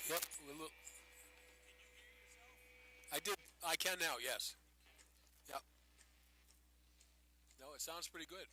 Yep. I did. I can now. Yes. Yep. No, it sounds pretty good.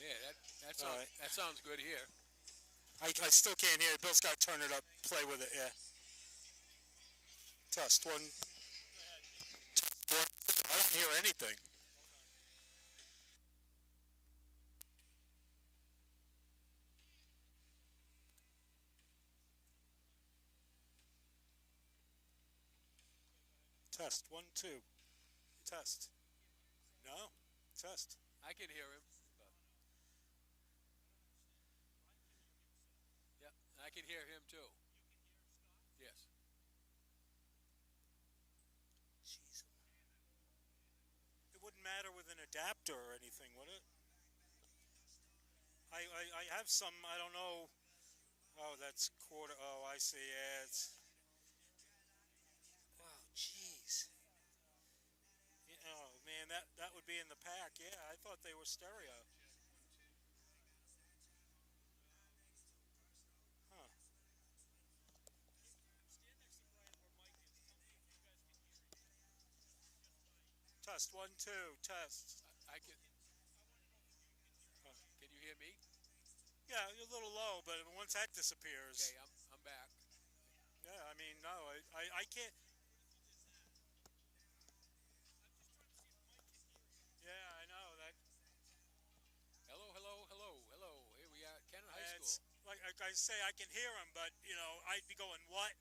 Yeah. All right. That sounds good here. I still can't hear it. Bill's got to turn it up, play with it. Yeah. Test one. One. I don't hear anything. Test one, two. Test. No. Test. I can hear him. But, yep. I can hear him too. Yes. Jeez. It wouldn't matter with an adapter or anything, would it? I have some. I don't know. Oh, that's quarter. Oh, I see. Yeah, it's. Wow, jeez. Oh man, that would be in the pack. Yeah, I thought they were stereo. Huh. Test one, two. Test. I can. Huh. Can you hear me? Yeah, you're a little low, but once that disappears, Okay. I'm back. yeah. I mean, no, I can't. Yeah, I know that. Hello. Hello. Hello. Hello. Here we are at Kennett High School. It's like I say, I can hear him, but I'd be going what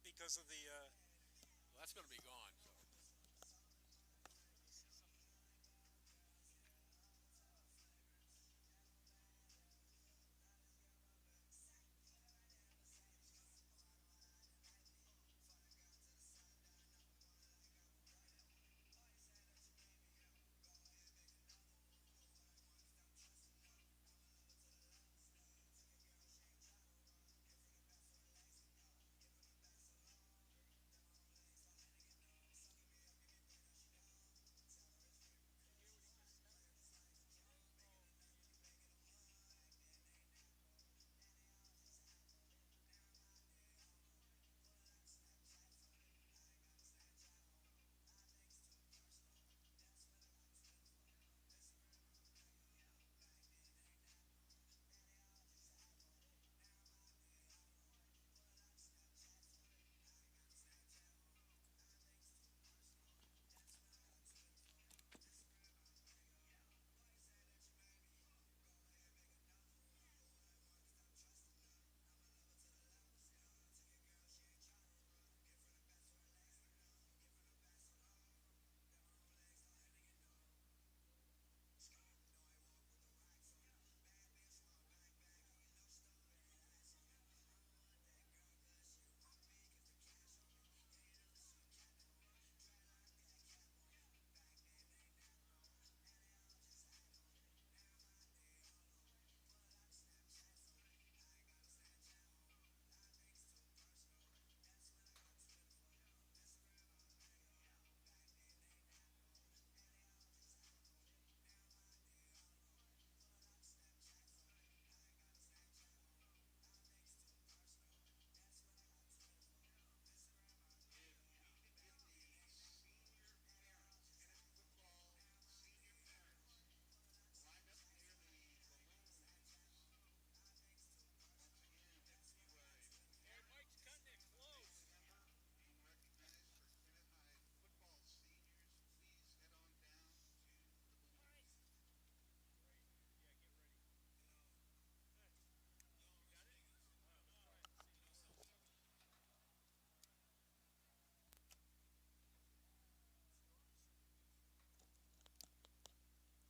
because of the. Well, that's going to be gone. So.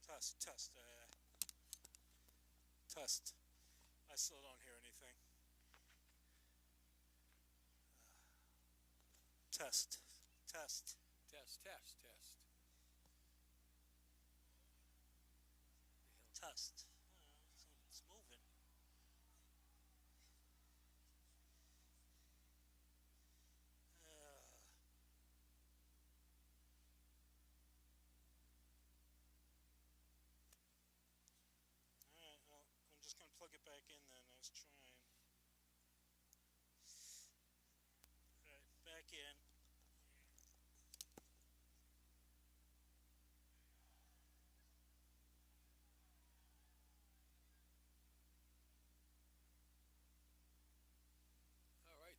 Test, test, test. I still don't hear anything. Test. Test. Test. Test, test, test. Test. It's moving. Alright, well, I'm just going to plug it back in then. I was trying. Alright, back in. All right.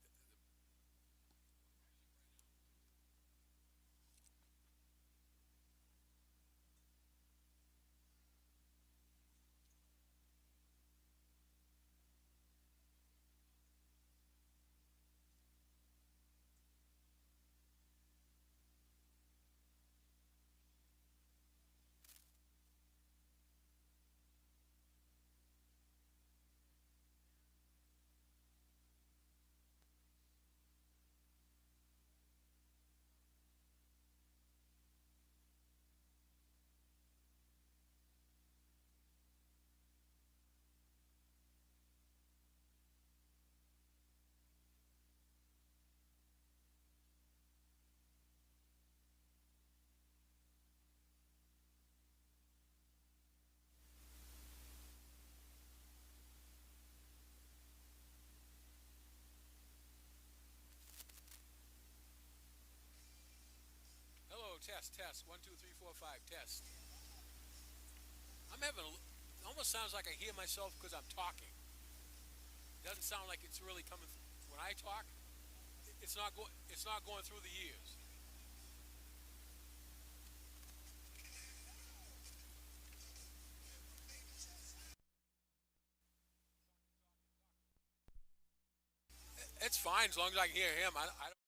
Hello, test, test. 1, 2, 3, 4, 5, test. I'm having a. It almost sounds like I hear myself because I'm talking. It doesn't sound like it's really coming. When I talk, it's not going. It's not going through the ears. It's fine as long as I can hear him. I don't.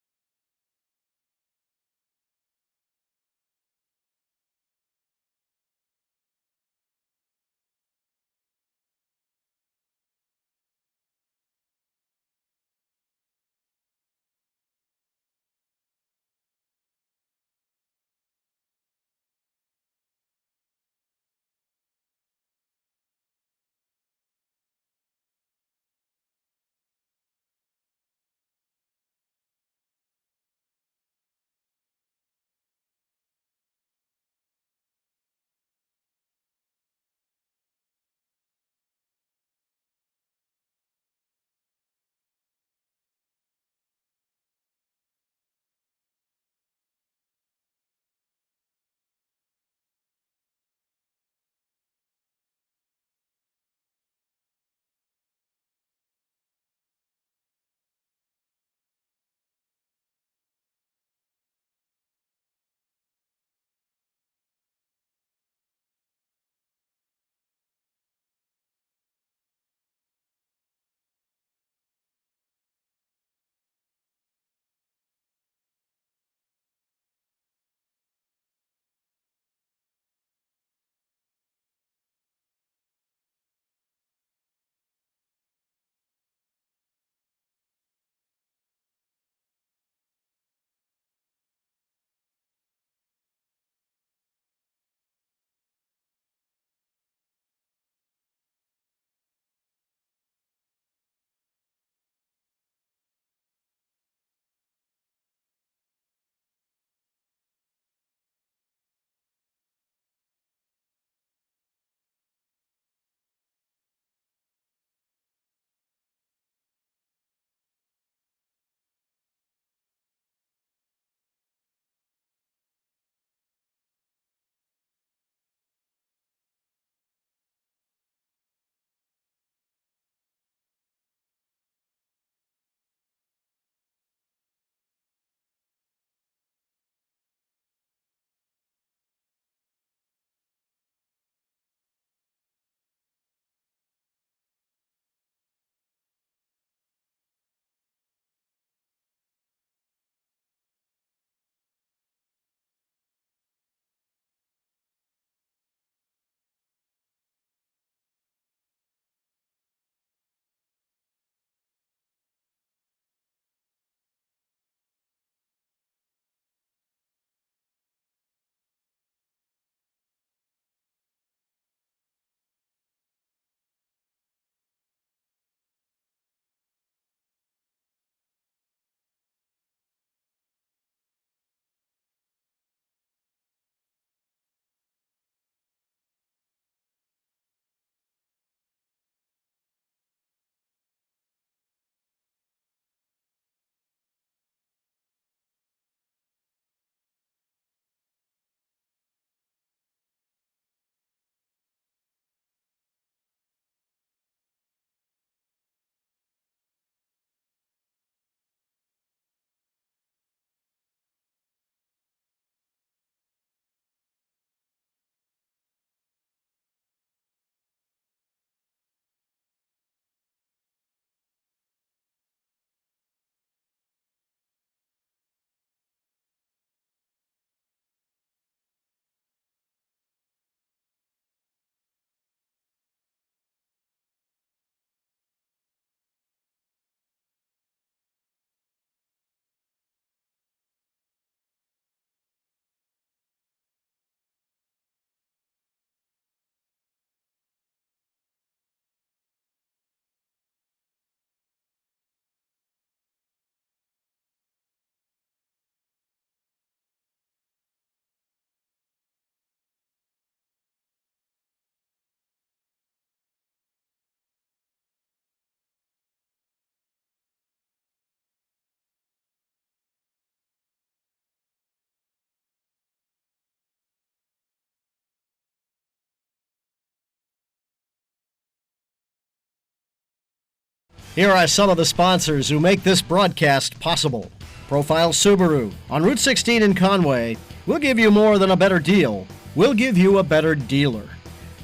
Here are some of the sponsors who make this broadcast possible. Profile Subaru on Route 16 in Conway. We'll give you more than a better deal. We'll give you a better dealer.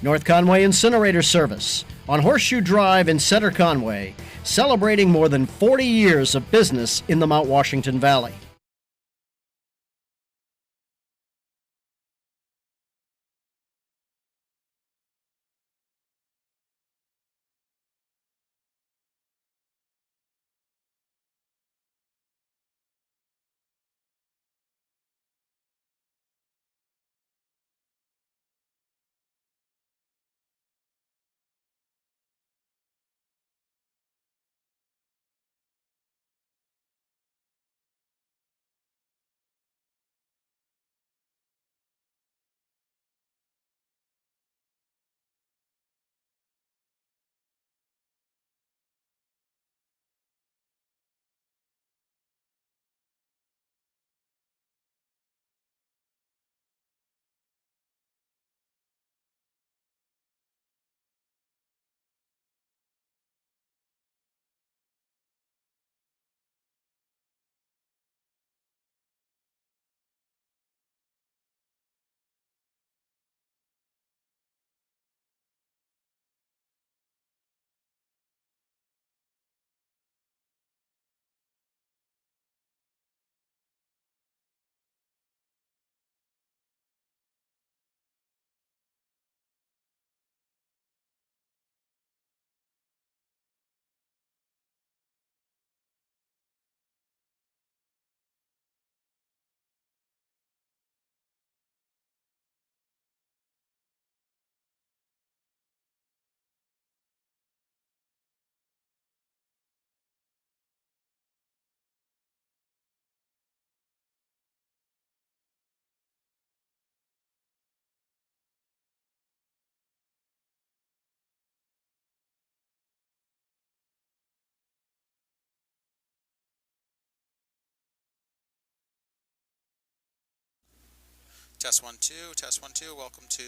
North Conway Incinerator Service on Horseshoe Drive in Center Conway, celebrating more than 40 years of business in the Mount Washington Valley. Test 1 2, test 1 2. Welcome to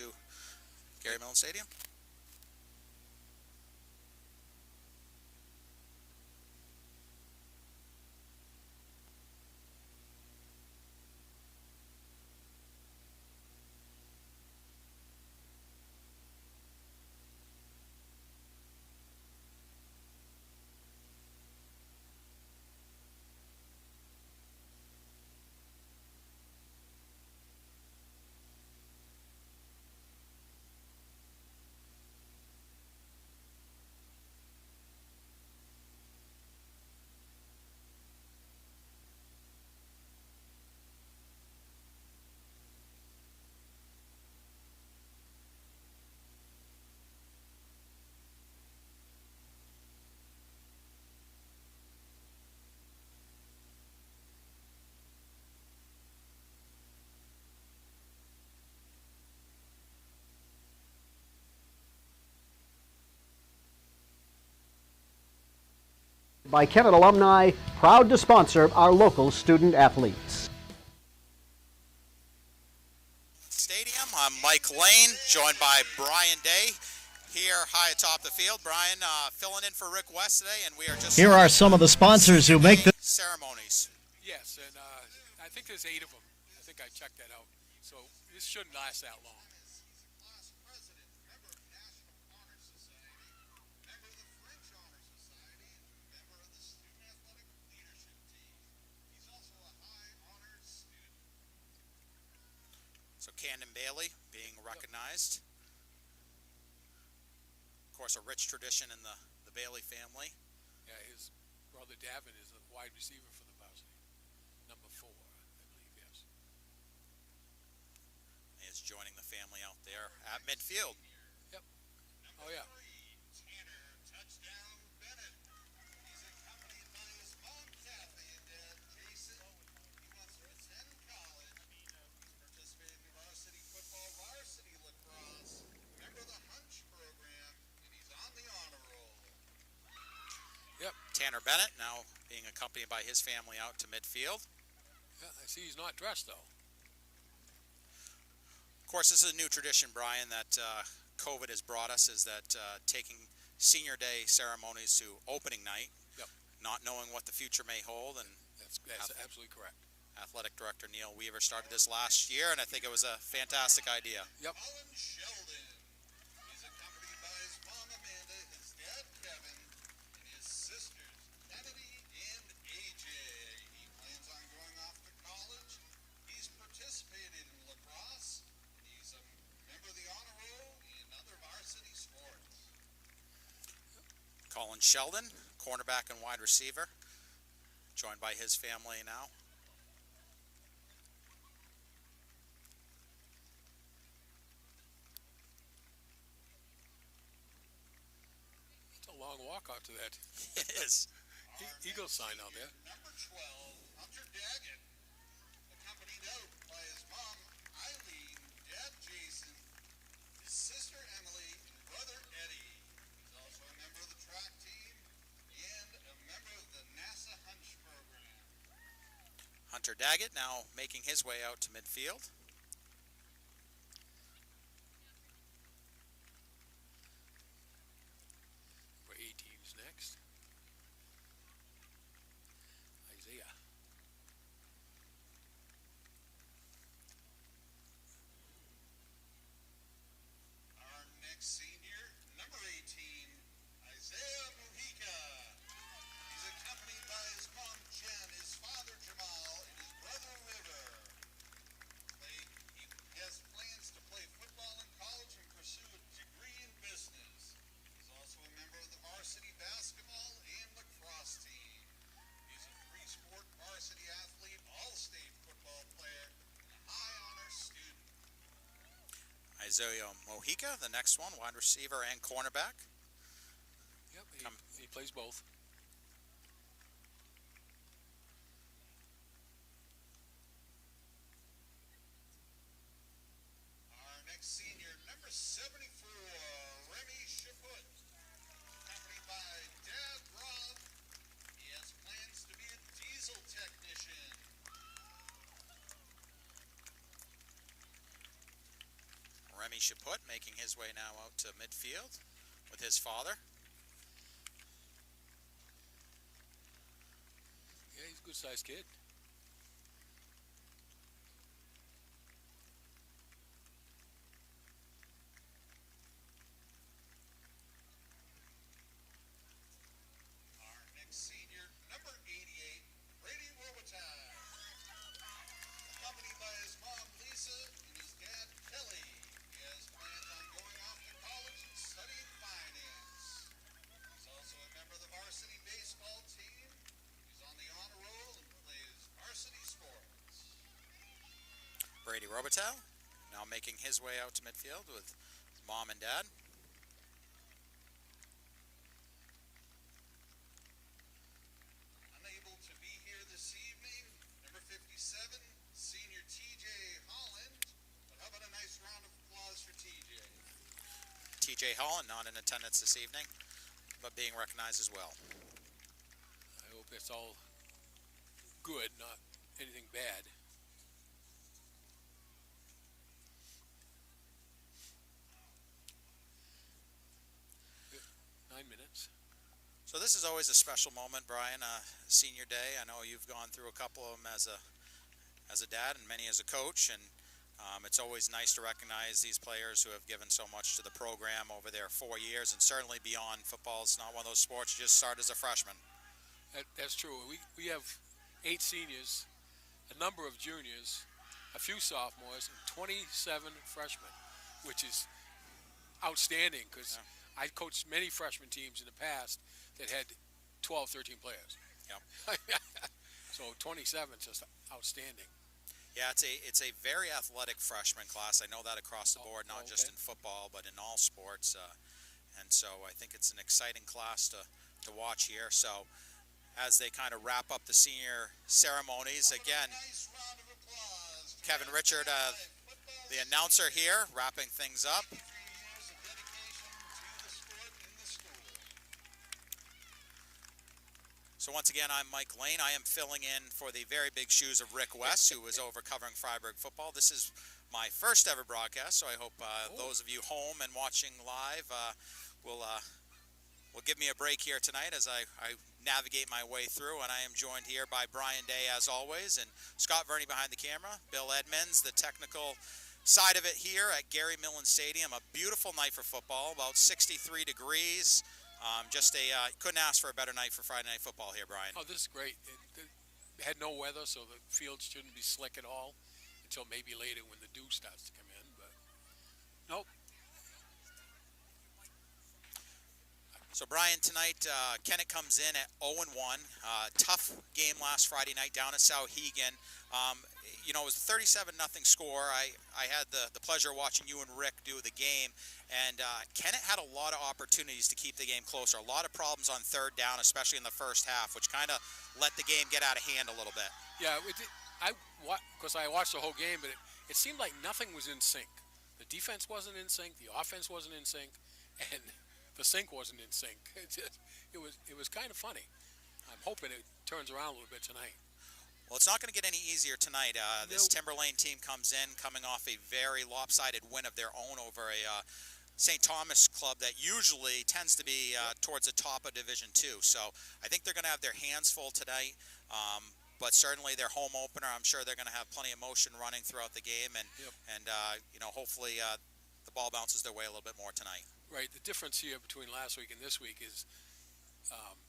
Gary Mellon Stadium. By Kennett alumni, proud to sponsor our local student athletes. Stadium, I'm Mike Lane, joined by Brian Day here high atop the field. Brian filling in for Rick West today, and we are just... Here are some of the sponsors who make the ceremonies. Yes, and I think there's 8 of them. I think I checked that out. So this shouldn't last that long. So Camden Bailey being recognized. Of course, a rich tradition in the Bailey family. Yeah, his brother Davin is a wide receiver for the varsity. Number 4, I believe, yes. He is joining the family out there at midfield. Yep. Oh, yeah. Tanner Bennett now being accompanied by his family out to midfield. Yeah, I see he's not dressed, though. Of course, this is a new tradition, Brian, that COVID has brought us, is that taking senior day ceremonies to opening night, Yep. not knowing what the future may hold. And That's absolutely correct. Athletic Director Neil Weaver started this last year, and I think it was a fantastic idea. Yep. Colin Sheldon. He's accompanied by his mom Amanda, his dad Kevin, and his sisters Kennedy and AJ. He plans on going off to college. He's participated in lacrosse, and he's a member of the honor roll and other varsity sports. Colin Sheldon, cornerback and wide receiver, joined by his family now. It's a long walk out to that It is. Eagle sign out there. Number 12, Hunter Daggett, accompanied out by his mom Eileen, dad Jason, his sister Emily, and brother Eddie. He's also a member of the track team and a member of the NASA Hunch program. Hunter Daggett now making his way out to midfield. For 18's next. Isaiah. Our next senior, number 18, Isaiah Mujica. He's accompanied by his mom Jen, his father Jamal, and his brother River. He has plans to play football in college and pursue a degree in business. He's also a member of the varsity basketball and lacrosse team. He's a three-sport varsity athlete, all-state football player, and a high honor student. Isaiah Mojica, the next one, wide receiver and cornerback. Yep. He plays both. Our next senior, number 74, Remy Chaput, accompanied by Dad Rob. He has plans to be a diesel technician. Remy Chaput making his way now out to midfield with his father. Yeah, he's a good-sized kid. Our next senior, number 88, Brady Robitaille, accompanied by his mom Lisa and his dad Kelly. He has plans on going off to college and studying finance. He's also a member of the varsity baseball team. He's on the honor roll and plays varsity sports. Brady Robitaille now making his way out to midfield with mom and dad. Unable to be here this evening, number 57, senior TJ Holland. But how about a nice round of applause for TJ? TJ Holland not in attendance this evening, but being recognized as well. I hope it's all good, not anything bad. Good. 9 minutes. So this is always a special moment, Brian. Senior day. I know you've gone through a couple of them as a dad and many as a coach, and it's always nice to recognize these players who have given so much to the program over their 4 years, and certainly beyond. Football is not one of those sports you just start as a freshman. That's true. We have 8 seniors, a number of juniors, a few sophomores, and 27 freshmen, which is outstanding because I coached many freshman teams in the past that had 12, 13 players. Yep. So 27 is just outstanding. Yeah, it's a very athletic freshman class. I know that across the board, not just in football, but in all sports. And so I think it's an exciting class to watch here. So as they kind of wrap up the senior ceremonies, again, Nice round of applause. Kevin Richard, the announcer here, wrapping things up. 3 years of dedication to the sport in the school. So once again, I'm Mike Lane. I am filling in for the very big shoes of Rick West, who was over covering Freiburg football. This is my first ever broadcast, so I hope those of you home and watching live will will give me a break here tonight as I navigate my way through, and I am joined here by Brian Day as always, and Scott Verney behind the camera, Bill Edmonds, the technical side of it here at Gary Millen Stadium. A beautiful night for football, about 63 degrees. Couldn't ask for a better night for Friday Night Football here, Brian. Oh, this is great. It had no weather, so the field shouldn't be slick at all until maybe later when the dew starts to come in. But nope. So, Brian, tonight Kennett comes in at 0-1. Tough game last Friday night down at Sauhegan. It was a 37-0 score. I had the pleasure of watching you and Rick do the game, and Kennett had a lot of opportunities to keep the game closer. A lot of problems on third down, especially in the first half, which kind of let the game get out of hand a little bit. Yeah, because I watched the whole game, but it seemed like nothing was in sync. The defense wasn't in sync, the offense wasn't in sync, and the sync wasn't in sync. It was kind of funny. I'm hoping it turns around a little bit tonight. Well, it's not going to get any easier tonight. This Timberlane team comes in coming off a very lopsided win of their own over a St. Thomas club that usually tends to be towards the top of Division II. So I think they're going to have their hands full tonight. But certainly their home opener, I'm sure they're going to have plenty of motion running throughout the game, and hopefully the ball bounces their way a little bit more tonight. Right. The difference here between last week and this week is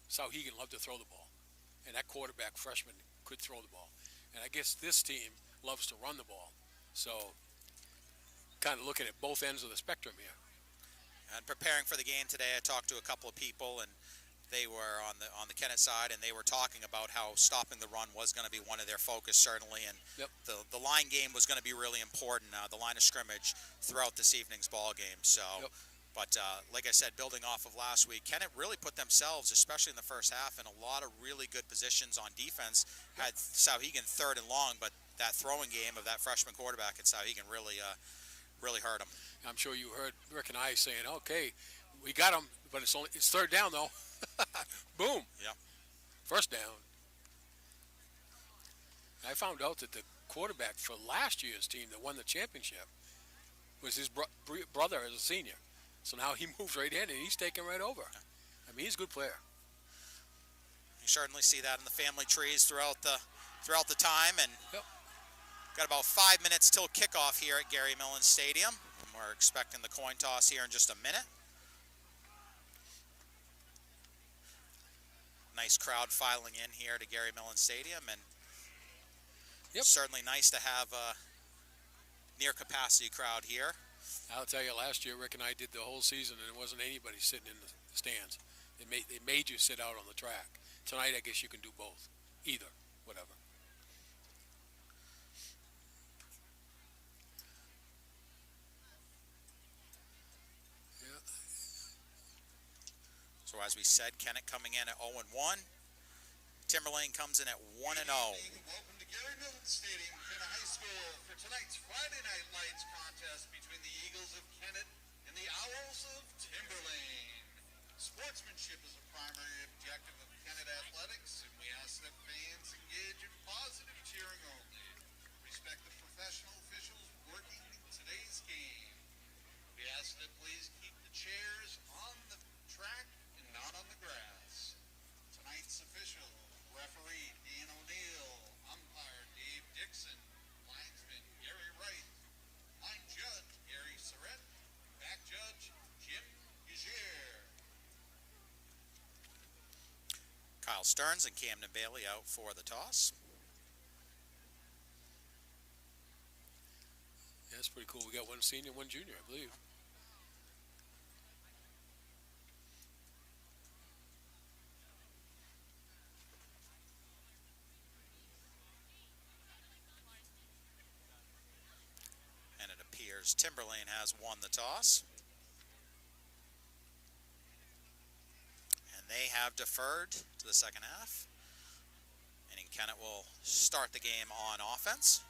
Sauhegan loved to throw the ball, and that quarterback freshman could throw the ball. And I guess this team loves to run the ball. So kind of looking at both ends of the spectrum here. And preparing for the game today, I talked to a couple of people, and they were on the Kennett side, and they were talking about how stopping the run was going to be one of their focus, certainly, and the line game was going to be really important, the line of scrimmage throughout this evening's ball game. So, but like I said, building off of last week, Kennett really put themselves, especially in the first half, in a lot of really good positions on defense. Had Sauhegan third and long, but that throwing game of that freshman quarterback at Sauhegan really hurt them. I'm sure you heard Rick and I saying, "Okay, we got him, but it's third down though." Boom. Yeah. First down. I found out that the quarterback for last year's team that won the championship was his brother as a senior. So now he moves right in, and he's taking right over. I mean, he's a good player. You certainly see that in the family trees throughout the time, and got about 5 minutes till kickoff here at Gary Millen Stadium. We're expecting the coin toss here in just a minute. Nice crowd filing in here to Gary Millen Stadium, and certainly nice to have a near capacity crowd here. I'll tell you, last year Rick and I did the whole season, and there wasn't anybody sitting in the stands. They made you sit out on the track. Tonight, I guess you can do both, either, whatever. Yeah. So as we said, Kennett coming in at 0-1. Timberlane comes in at 1-0. Welcome to Gary Millen Stadium, Kennett High School, for tonight's Friday Night Lights contest between the Eagles of Kennett and the Owls of Timberlane. Sportsmanship is a primary objective of Kennett athletics, and we ask that fans engage in positive cheering only. Respect the professional officials working today's game. We ask that please keep the chairs on the track and not on the grass. Tonight's official, referee Dan O'Neill, umpire Dave Dixon, linesman Gary Wright, line judge Gary Surrett, back judge Jim Gigier. Kyle Stearns and Camden Bailey out for the toss. Yeah, that's pretty cool. We got one senior, one junior, I believe. And it appears Timberlane has won the toss. And they have deferred to the second half. And Kennett will start the game on offense.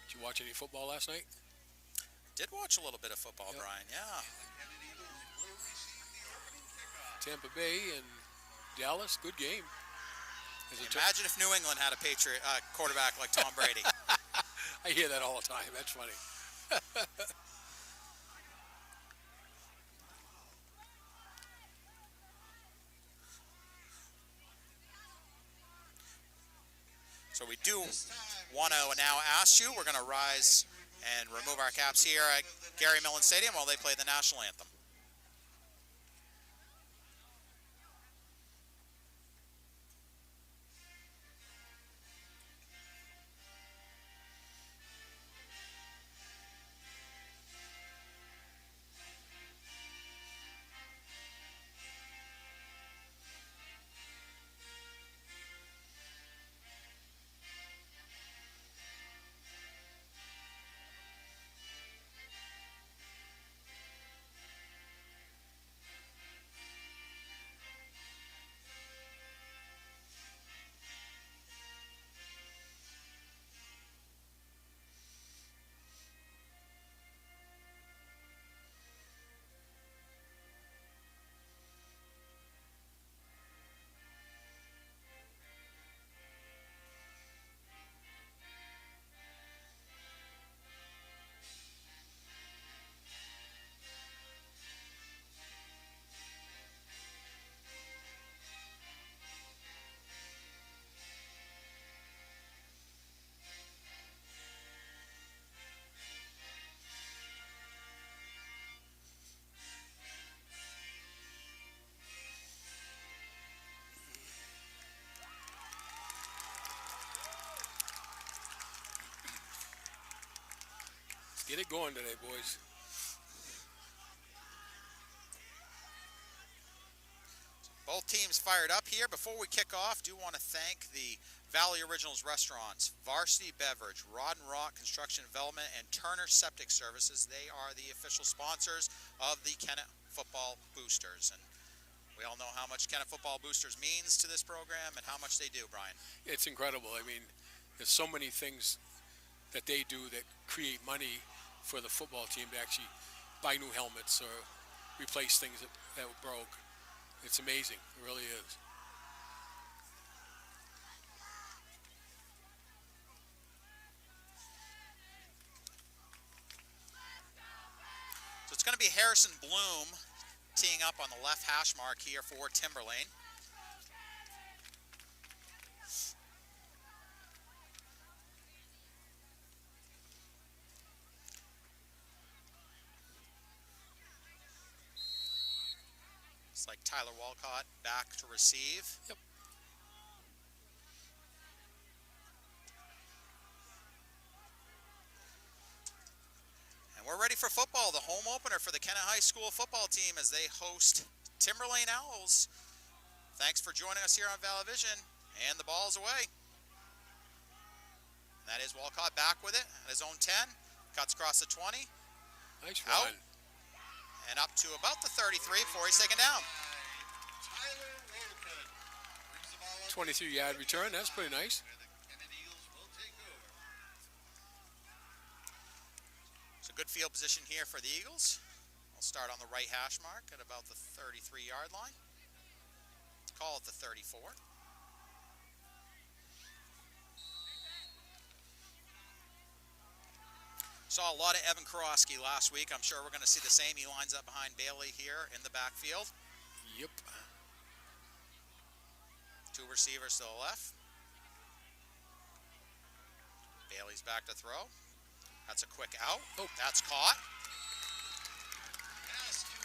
Did you watch any football last night? Did watch a little bit of football, Brian, yeah. Tampa Bay and Dallas, good game. Imagine if New England had a Patriot quarterback like Tom Brady. I hear that all the time. That's funny. So we do want to now ask you, we're going to rise and remove our caps here at Gary Mellon Stadium while they play the national anthem. Get it going today, boys. Both teams fired up here. Before we kick off, do want to thank the Valley Originals Restaurants, Varsity Beverage, Rod and Rock Construction Development, and Turner Septic Services. They are the official sponsors of the Kennett Football Boosters. And we all know how much Kennett Football Boosters means to this program and how much they do, Brian. It's incredible. I mean, there's so many things that they do that create money for the football team to actually buy new helmets or replace things that broke. It's amazing. It really is. So it's going to be Harrison Bloom teeing up on the left hash mark here for Timberlane. It's like Tyler Walcott back to receive. Yep. And we're ready for football. The home opener for the Kennett High School football team as they host Timberlane Owls. Thanks for joining us here on Valavision. And the ball's away. And that is Walcott back with it at his own 10. Cuts across the 20. Nice Out. run. And up to about the 33 before he's taken down. 23-yard return. That's pretty nice. It's a good field position here for the Eagles. We'll start on the right hash mark at about the 33-yard line. Call it the 34. Saw a lot of Evan Karofsky last week. I'm sure we're going to see the same. He lines up behind Bailey here in the backfield. Yep. Two receivers to the left. Bailey's back to throw. That's a quick out. Oh. That's caught.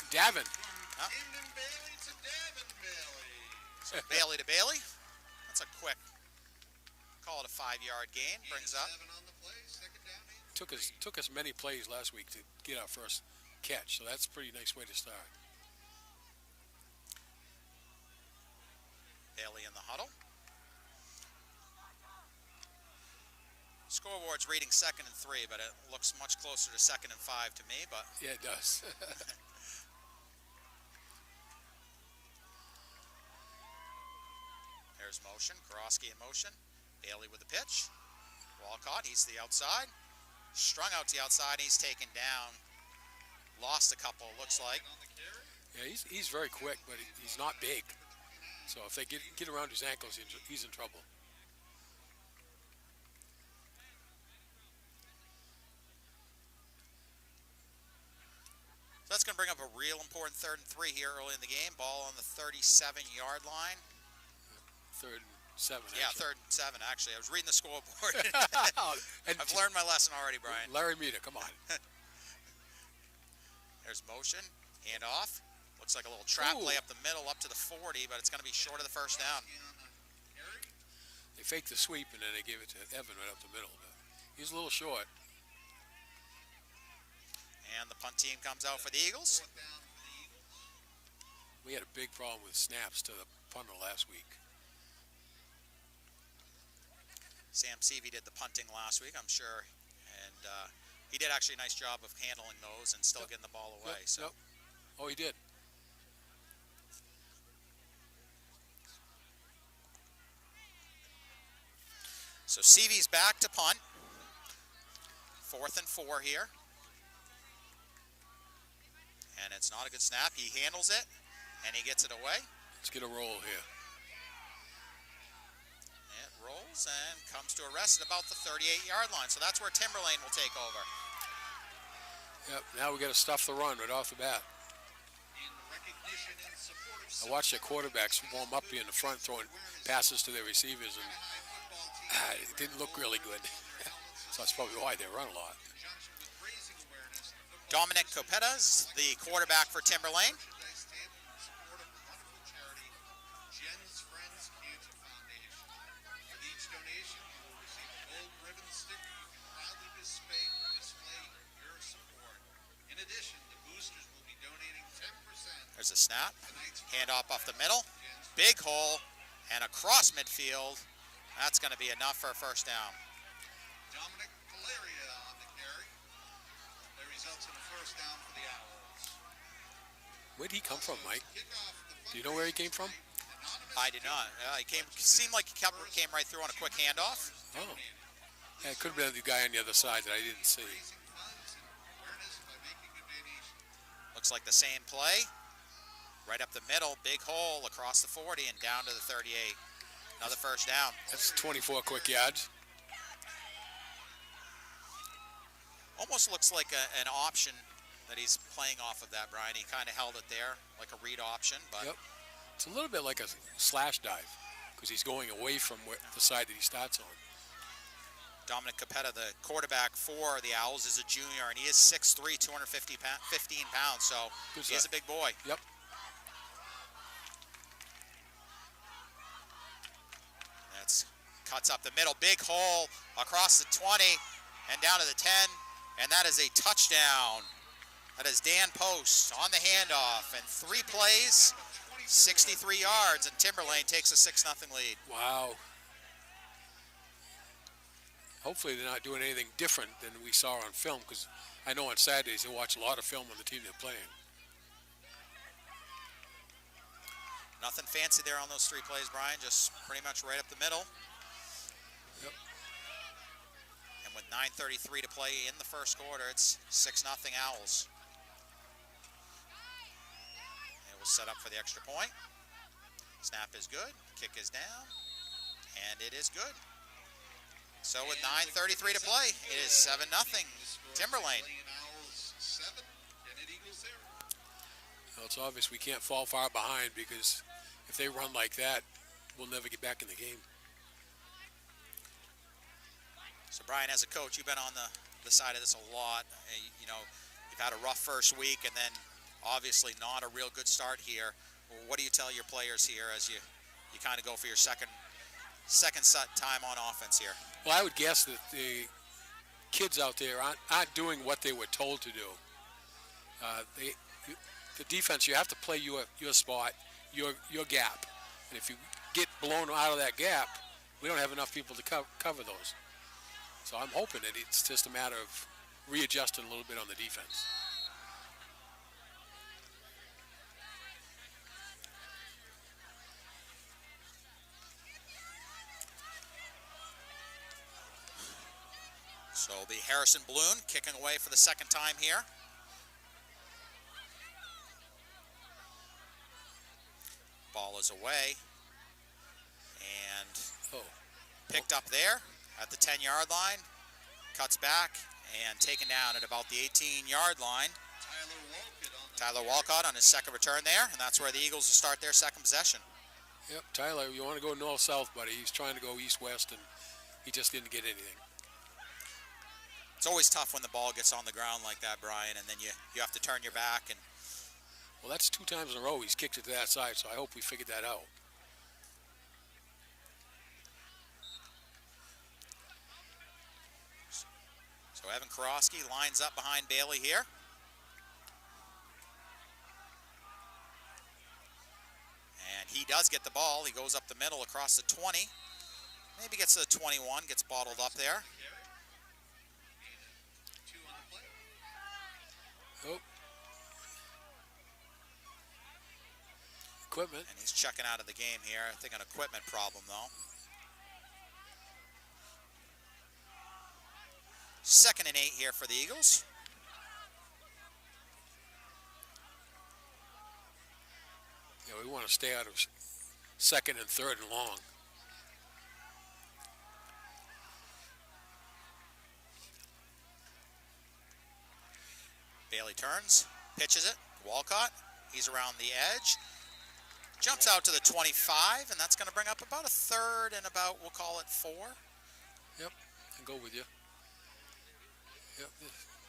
Davin. Huh? Bailey to Davin Bailey. So Bailey to Bailey. That's a quick, call it a 5-yard gain. Brings up. 7 on the play, second down. Took us many plays last week to get our first catch, so that's a pretty nice way to start. Bailey in the huddle. Scoreboard's reading 2nd and 3, but it looks much closer to 2nd and 5 to me. But Yeah, it does. there's motion. Karofsky in motion. Bailey with the pitch. Walcott, he's to the outside. Strung out to the outside. He's taken down. Lost a couple, looks like. Yeah, he's very quick, but he's not big. So if they get around his ankles, he's in trouble. So that's going to bring up a real important 3rd and 3 here early in the game. Ball on the 37-yard line. 3rd and 7. Yeah, actually. 3rd and 7, actually. I was reading the scoreboard. And I've learned my lesson already, Brian. Larry Meter, come on. There's motion, hand off. Looks like a little trap Ooh. play up the middle, up to the 40, but it's going to be short of the first down. They faked the sweep, and then they gave it to Evan right up the middle. But he's a little short. And the punt team comes out for the Eagles. We had a big problem with snaps to the punter last week. Sam Seavey did the punting last week, I'm sure. And he did actually a nice job of handling those and still getting the ball away. Yep, yep. Oh, he did. So Seavey's back to punt. 4th and 4 here. And it's not a good snap. He handles it, and he gets it away. Let's get a roll here. It rolls and comes to a rest at about the 38-yard line. So that's where Timberlane will take over. Yep, now we got to stuff the run right off the bat. I watched the quarterbacks warm up here in the front throwing passes to their receivers, and it didn't look really good. So that's probably why they run a lot. Dominic Copetta is the quarterback for Timberlane. There's a snap, handoff off the middle, big hole, and across midfield. That's going to be enough for a first down. Dominic Valeria on the carry. That results in a first down for the Owls. Where'd he come from, Mike? Do you know where he came from? I did not. He seemed like he came right through on a quick handoff. Oh. Yeah, it could have been the guy on the other side that I didn't see. Looks like the same play. Right up the middle, big hole across the 40 and down to the 38. Another first down. That's 24 quick yards. Almost looks like an option that he's playing off of that, Brian. He kind of held it there like a read option, but Yep. It's a little bit like a slash dive because he's going away from the side that he starts on. Dominic Copetta, the quarterback for the Owls, is a junior, and he is 6'3", 15 pounds, so Good he is a big boy. Yep. Cuts up the middle, big hole across the 20 and down to the 10, and that is a touchdown. That is Dan Post on the handoff, and 3 plays, 63 yards, and Timberlane takes a 6-0 lead. Wow. Hopefully they're not doing anything different than we saw on film, because I know on Saturdays they watch a lot of film on the team they're playing. Nothing fancy there on those 3 plays, Brian, just pretty much right up the middle. Yep. And with 9:33 to play in the first quarter, it's 6-0 Owls. And we'll set up for the extra point. Snap is good, kick is down, and it is good. So with 9:33 to play, it is 7-0 Timberlane. Well, it's obvious we can't fall far behind, because if they run like that, we'll never get back in the game. So Brian, as a coach, you've been on the side of this a lot. You know, you've had a rough first week, and then obviously not a real good start here. What do you tell your players here as you kind of go for your second time on offense here? Well, I would guess that the kids out there aren't doing what they were told to do. The defense, you have to play your spot, your gap. And if you get blown out of that gap, we don't have enough people to cover those. So I'm hoping that it's just a matter of readjusting a little bit on the defense. So it'll be Harrison Bloom kicking away for the second time here. Ball is away and picked up there at the 10-yard line, cuts back and taken down at about the 18-yard line. Tyler Walcott on his second return there, and that's where the Eagles will start their second possession. Yep, Tyler, you want to go north-south, buddy. He's trying to go east-west, and he just didn't get anything. It's always tough when the ball gets on the ground like that, Brian, and then you have to turn your back. And Well, that's 2 times in a row he's kicked it to that side, so I hope we figured that out. so Evan Karofsky lines up behind Bailey here. And he does get the ball. He goes up the middle across the 20. Maybe gets to the 21, gets bottled up there. Oh. Equipment. And he's checking out of the game here. I think an equipment problem, though. 2nd and 8 here for the Eagles. Yeah, we want to stay out of 2nd and 3rd and long. Bailey turns, pitches it. Walcott, he's around the edge. Jumps out to the 25, and that's going to bring up about a 3rd and about, we'll call it 4. Yep, I go with you. Yep,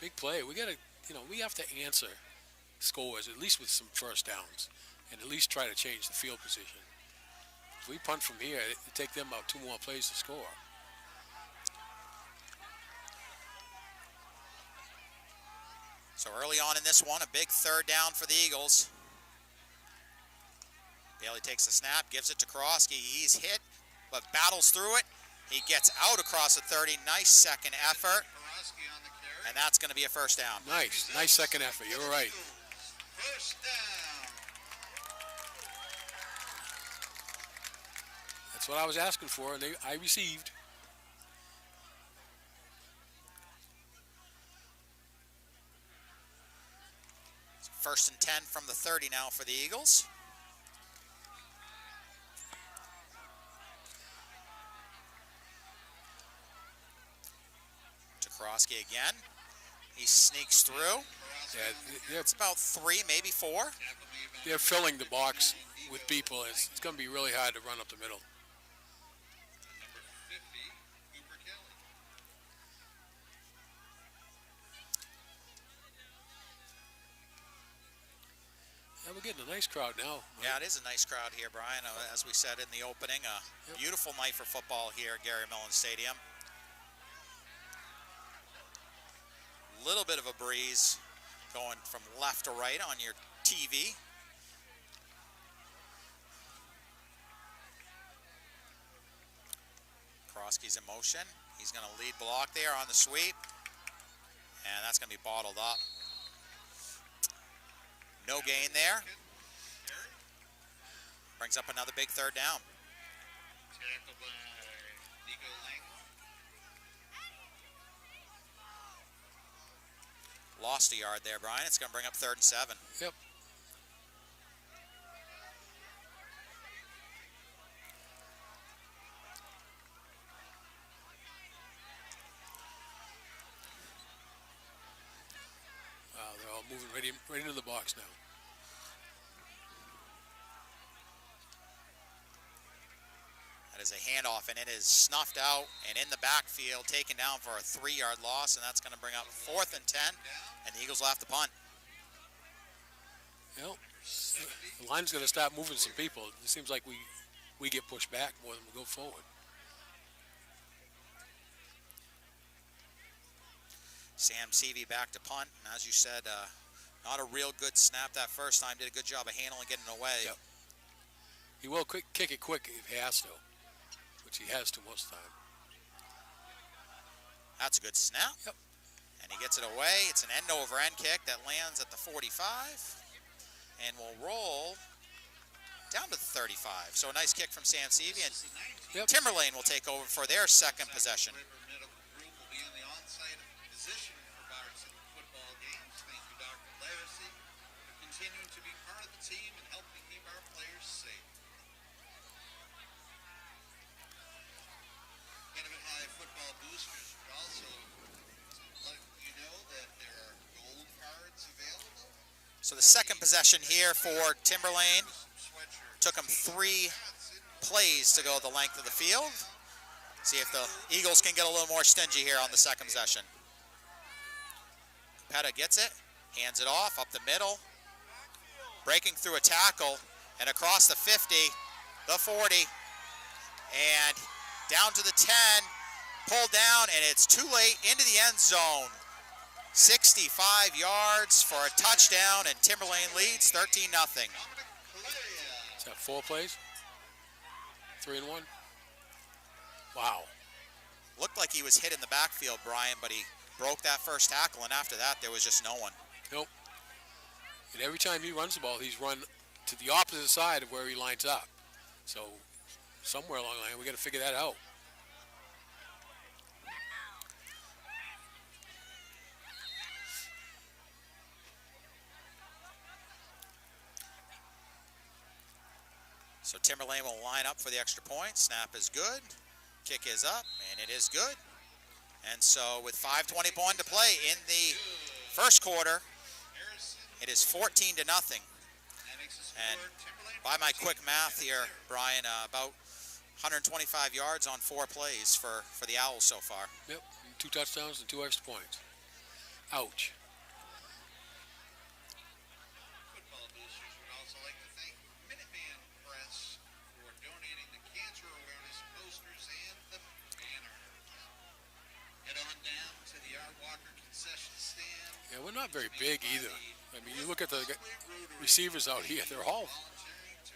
big play. We got to, we have to answer scores, at least with some first downs, and at least try to change the field position. If we punt from here, it'd take them about 2 more plays to score. So early on in this one, a big 3rd down for the Eagles. Bailey takes the snap, gives it to Karofsky. He's hit, but battles through it. He gets out across the 30. Nice second effort. And that's going to be a first down. Nice 2nd effort. You're right. First down. That's what I was asking for, and I received. First and 10 from the 30 now for the Eagles. To Karofsky again. He sneaks through. Yeah, It's about 3, maybe 4. they're filling the box with people. It's going to be really hard to run up the middle. Number 50, Cooper Kelly. Yeah, we're getting a nice crowd now. Yeah, it is a nice crowd here, Brian. As we said in the opening, a beautiful night for football here at Gary Mellon Stadium. Little bit of a breeze going from left to right on your TV. Karofsky's in motion. He's going to lead block there on the sweep. And that's going to be bottled up. No gain there. Brings up another big 3rd down. Tackled by Nico Langwell. Lost a yard there, Brian. It's going to bring up 3rd and 7. Yep. Wow, they're all moving right into the box now. That is a handoff, and it is snuffed out and in the backfield, taken down for a 3-yard loss, and that's going to bring up 4th and 10, and the Eagles will have to punt. Yep. The line's going to start moving some people. It seems like we get pushed back more than we go forward. Sam Seavey back to punt, and as you said, not a real good snap that first time. Did a good job of handling, getting away. Yep. He will kick it quick if he has to, which he has to most of the time. That's a good snap. Yep. And he gets it away. It's an end-over-end kick that lands at the 45 and will roll down to the 35. So a nice kick from Sam Seavey, and Yep. Timberlane will take over for their second possession. River Medical Group will be in the on-site position for Bardstown football games. Thank you, Dr. Laracy, for continuing to be part of the team and helping keep our players safe. Kennett High football boosters would also let you know that there are gold cards available. So the second possession here for Timberlane. Sweatshirts. Took him 3 plays to go the length of the field. See if the Eagles can get a little more stingy here on the second possession. Petta gets it, hands it off, up the middle, breaking through a tackle, and across the 50, the 40, and down to the 10, pulled down, and it's too late into the end zone. 65 yards for a touchdown, and Timberlane leads 13-0. Is that 4 plays? 3 and 1? Wow. Looked like he was hit in the backfield, Brian, but he broke that first tackle, and after that, there was just no one. Nope. And every time he runs the ball, he's run to the opposite side of where he lines up. So somewhere along the line, we got to figure that out. So Timberlane will line up for the extra point. Snap is good. Kick is up, and it is good. And so with 5:21 to play in the first quarter, it is 14-0. And by my quick math here, Brian, about 125 yards on 4 plays for the Owls so far. Yep, 2 touchdowns and 2 extra points. Ouch. Football boosters would also like to thank Minuteman Press for donating the cancer awareness posters and the banner. Head on down to the Art Walker concession stand. Yeah, we're not very big either. I mean, you look at the receivers out here, they're all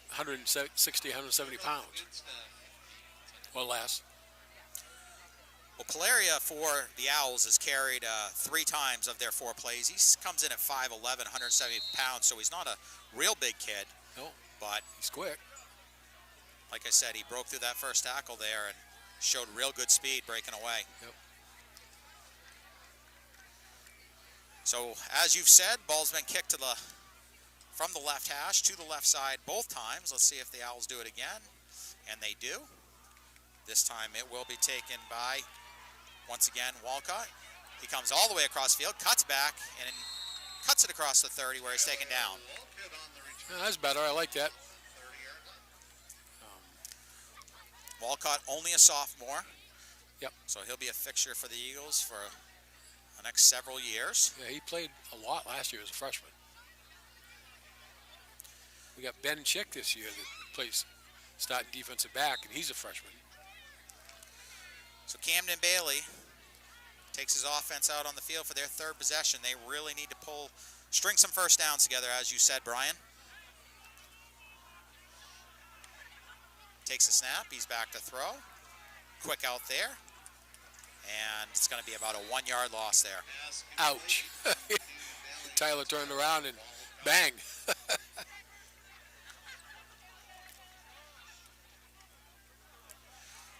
160, 170 pounds or less. Well, Palaria for the Owls has carried 3 times of their 4 plays. He comes in at 5'11", 170 pounds, so he's not a real big kid. No, But he's quick. like I said, he broke through that first tackle there and showed real good speed breaking away. Yep. So as you've said, ball's been kicked from the left hash to the left side both times. Let's see if the Owls do it again. And they do. This time it will be taken by, once again, Walcott. He comes all the way across the field, cuts back, and cuts it across the 30 where he's taken down. Yeah, that's better. I like that. Walcott only a sophomore. Yep. So he'll be a fixture for the Eagles for the next several years. Yeah, he played a lot last year as a freshman. We got Ben Chick this year that plays starting defensive back, and he's a freshman. So Camden Bailey takes his offense out on the field for their 3rd possession. They really need to string some first downs together, as you said, Brian. Takes a snap, he's back to throw. Quick out there. And it's going to be about a 1-yard loss there. Ouch. Tyler turned around and bang.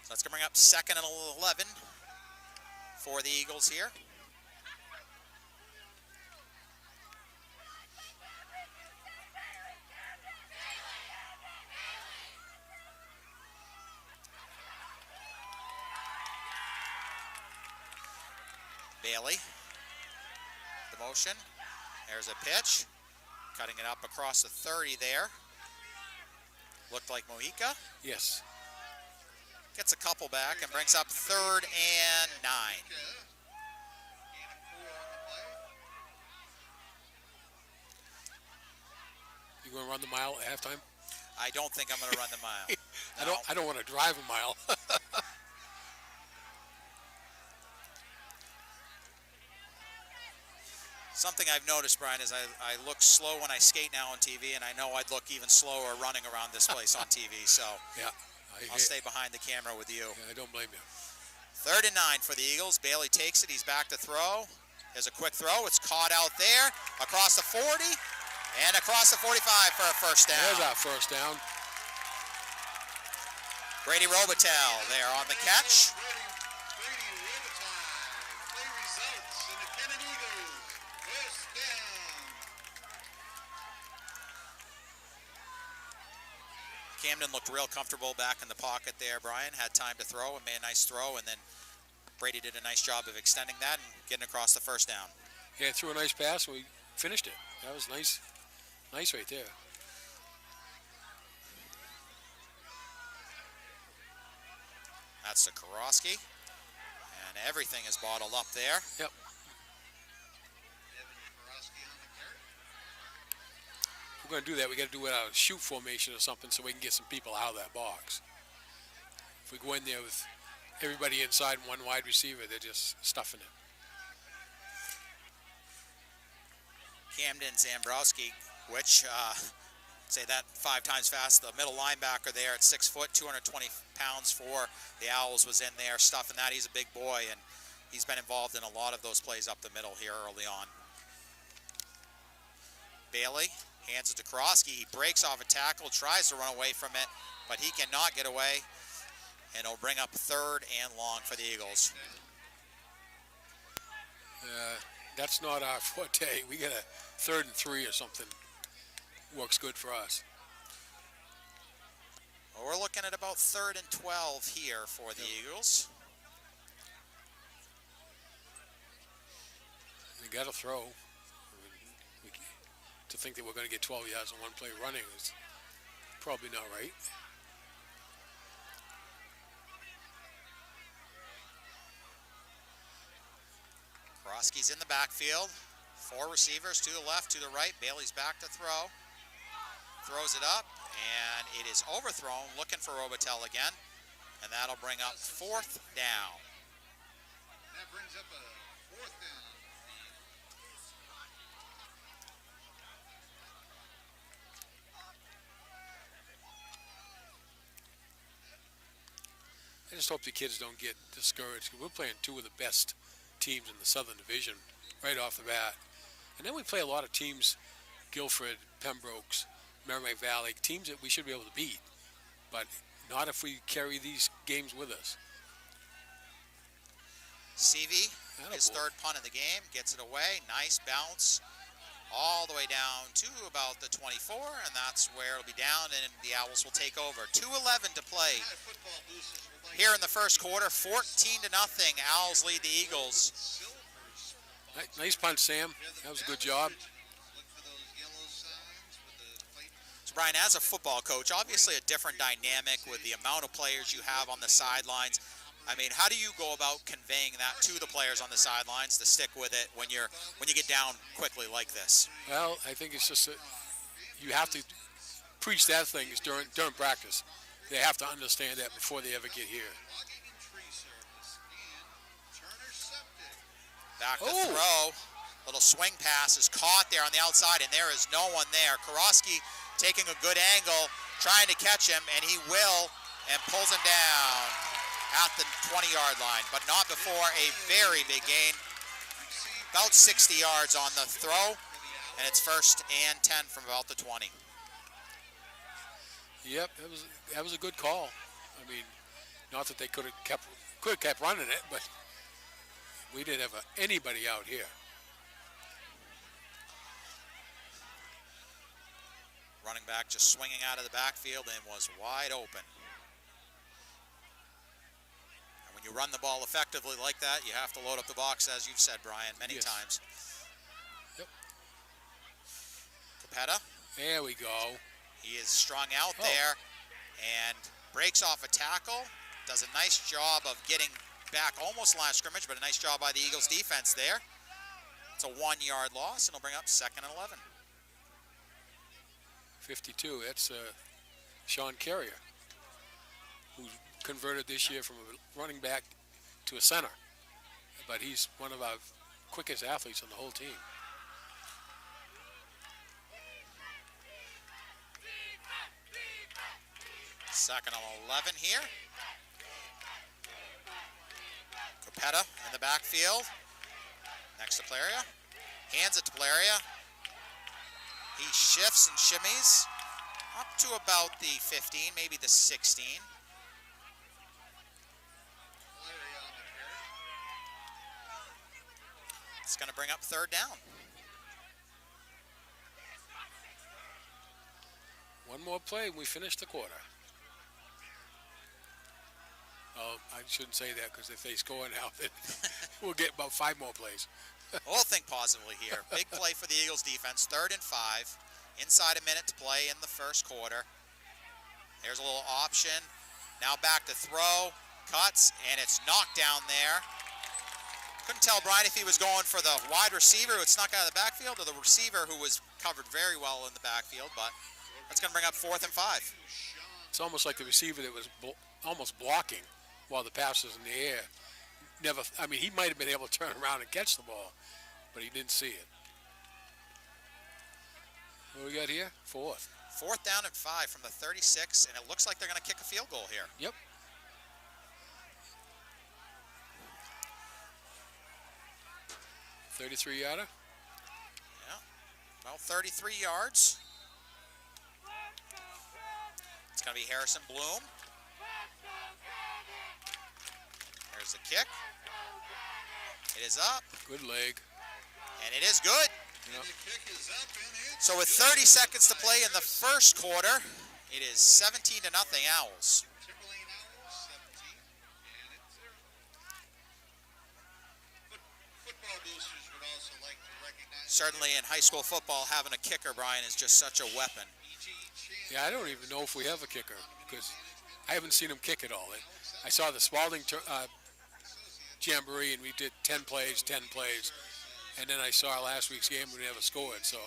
So that's going to bring up 2nd and 11 for the Eagles here. Bailey, the motion, there's a pitch, cutting it up across the 30 there. Looked like Mojica. Yes. Gets a couple back and brings up 3rd and 9. You going to run the mile at halftime? I don't think I'm going to run the mile. I don't want to drive a mile. Something I've noticed, Brian, is I look slow when I skate now on TV, and I know I'd look even slower running around this place on TV, so Yeah. I'll stay behind the camera with you. Yeah, I don't blame you. 3rd and 9 for the Eagles. Bailey takes it. He's back to throw. There's a quick throw. It's caught out there across the 40 and across the 45 for a first down. There's our first down. Brady Robitel there on the catch. Brady Robitaille. Play results in the Kennett Eagles. First down. Camden looked real comfortable back in the pocket there. Brian had time to throw and made a nice throw, and then Brady did a nice job of extending that and getting across the first down. Yeah, threw a nice pass and we finished it. That was nice. Nice right there. That's to Karofsky. And everything is bottled up there. Yep. If we're going to do that, we got to do it out of shoot formation or something so we can get some people out of that box. If we go in there with everybody inside and one wide receiver, they're just stuffing it. Camden Zambrowski, which, say that 5 times fast, the middle linebacker there at 6 foot, 220 pounds for the Owls, was in there stuffing that. He's a big boy, and he's been involved in a lot of those plays up the middle here early on. Bailey hands it to Karofsky. He breaks off a tackle, tries to run away from it, but he cannot get away, and it'll bring up 3rd and long for the Eagles. That's not our forte. We got a 3rd and 3 or something. Works good for us. Well, we're looking at about 3rd and 12 here for the Eagles. They got to throw. To think that we're going to get 12 yards on one play running is probably not right. Karofsky's in the backfield. 4 receivers, to the left, to the right. Bailey's back to throw. Throws it up, and it is overthrown, looking for Robitel again. And that'll bring up 4th down. That brings up a 4th down. I just hope the kids don't get discouraged. We're playing 2 of the best teams in the Southern Division right off the bat. And then we play a lot of teams, Guilford, Pembrokes, Merrimack Valley, teams that we should be able to beat. But not if we carry these games with us. Seavey, his 3rd punt of the game, gets it away. Nice bounce all the way down to about the 24, and that's where it'll be down, and the Owls will take over. 2:11 to play here in the first quarter. 14-0. Owls lead the Eagles. Nice punt, Sam. That was a good job. So, Brian, as a football coach, obviously a different dynamic with the amount of players you have on the sidelines. I mean, how do you go about conveying that to the players on the sidelines to stick with it when you get down quickly like this? Well, I think it's just that you have to preach that thing during practice. They have to understand that before they ever get here. Back to throw. Little swing pass is caught there on the outside, and there is no one there. Karofsky taking a good angle, trying to catch him, and he will, and pulls him down at the 20-yard line, but not before a very big gain. About 60 yards on the throw, and it's 1st and 10 from about the 20. Yep, that was a good call. I mean, not that they could have kept running it, but we didn't have anybody out here. Running back just swinging out of the backfield and was wide open. You run the ball effectively like that, you have to load up the box, as you've said, Brian, many times. Yep. Capetta. There we go. He is strung out there and breaks off a tackle. Does a nice job of getting back almost line of scrimmage, but a nice job by the Eagles defense there. It's a 1-yard loss, and it'll bring up 2nd and 11. 52, that's Sean Carrier, who's converted this year from a running back to a center, but he's one of our quickest athletes on the whole team. Second and 11 here. Capetta in the backfield. Next to Pleria. Hands it to Pleria. He shifts and shimmies up to about the 15, maybe the 16. It's going to bring up 3rd down. One more play and we finish the quarter. Oh, I shouldn't say that because if they score now, then we'll get about 5 more plays. We'll think positively here. Big play for the Eagles defense, 3rd and 5. Inside a minute to play in the first quarter. There's a little option. Now back to throw. Cuts, and it's knocked down there. Couldn't tell Brian if he was going for the wide receiver who had snuck out of the backfield or the receiver who was covered very well in the backfield, but that's going to bring up 4th and 5. It's almost like the receiver that was almost blocking while the pass was in the air. He might have been able to turn around and catch the ball, but he didn't see it. What do we got here? 4th. 4th down and 5 from the 36, and it looks like they're going to kick a field goal here. Yep. $33-yarder. Yeah, about 33 yards. It's going to be Harrison Bloom. There's the kick. It is up. Good leg. And it is good. Yep. So with 30 seconds to play in the first quarter, it is 17-0 Owls. Timberlane Owls 17, and it's 0. Football boosters would also like to recognize. Certainly in high school football, having a kicker, Brian, is just such a weapon. Yeah, I don't even know if we have a kicker because I haven't seen him kick at all. I saw the Spalding Jamboree, and we did 10 plays. And then I saw last week's game when we never scored. So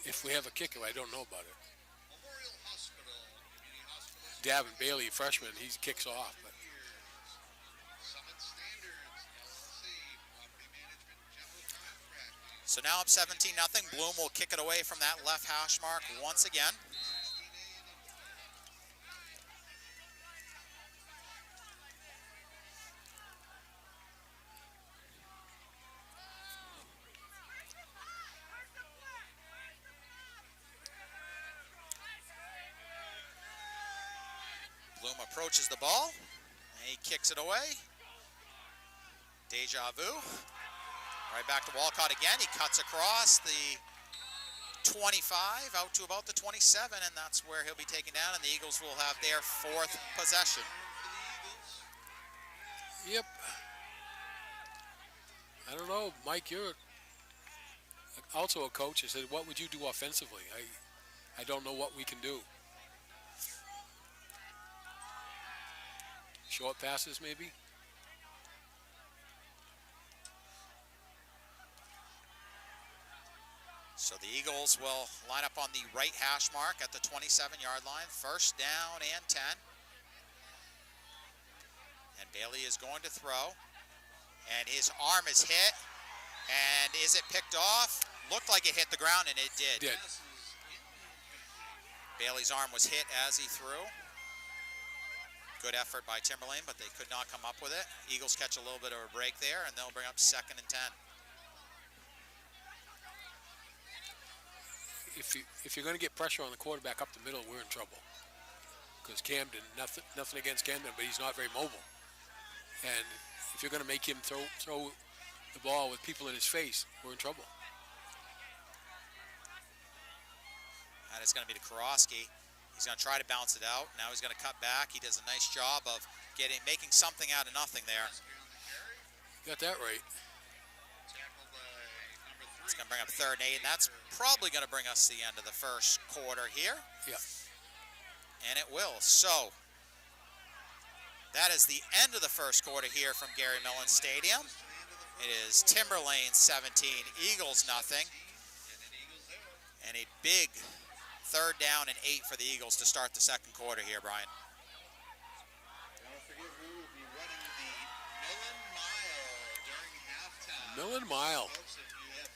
if we have a kicker, I don't know about it. Davin Bailey, freshman, he kicks off. But So now up 17-0. Bloom will kick it away from that left hash mark once again. Bloom approaches the ball, and he kicks it away. Deja vu. Right back to Walcott again. He cuts across the 25 out to about the 27, and that's where he'll be taken down, and the Eagles will have their 4th possession. yep. I don't know, Mike. You're also a coach. I said, what would you do offensively? I don't know what we can do. Short passes, maybe? So the Eagles will line up on the right hash mark at the 27-yard line. 1st down and 10. And Bailey is going to throw. And his arm is hit. And is it picked off? Looked like it hit the ground, and it did. Bailey's arm was hit as he threw. Good effort by Timberlane, but they could not come up with it. Eagles catch a little bit of a break there, and they'll bring up 2nd and 10. If you're going to get pressure on the quarterback up the middle, we're in trouble. Because Camden, nothing against Camden, but he's not very mobile. And if you're going to make him throw the ball with people in his face, we're in trouble. And it's going to be to Karofsky. He's going to try to bounce it out. Now he's going to cut back. He does a nice job of making something out of nothing there. Got that right. It's going to bring up 3rd and 8, and that's probably going to bring us to the end of the first quarter here. Yeah. And it will. So that is the end of the first quarter here from Gary Mellon Stadium. It is Timberlane 17, Eagles nothing. And a big 3rd down and 8 for the Eagles to start the second quarter here, Brian. Don't forget who will be running the Millen Mile during halftime. Millen Mile. Folks, if you have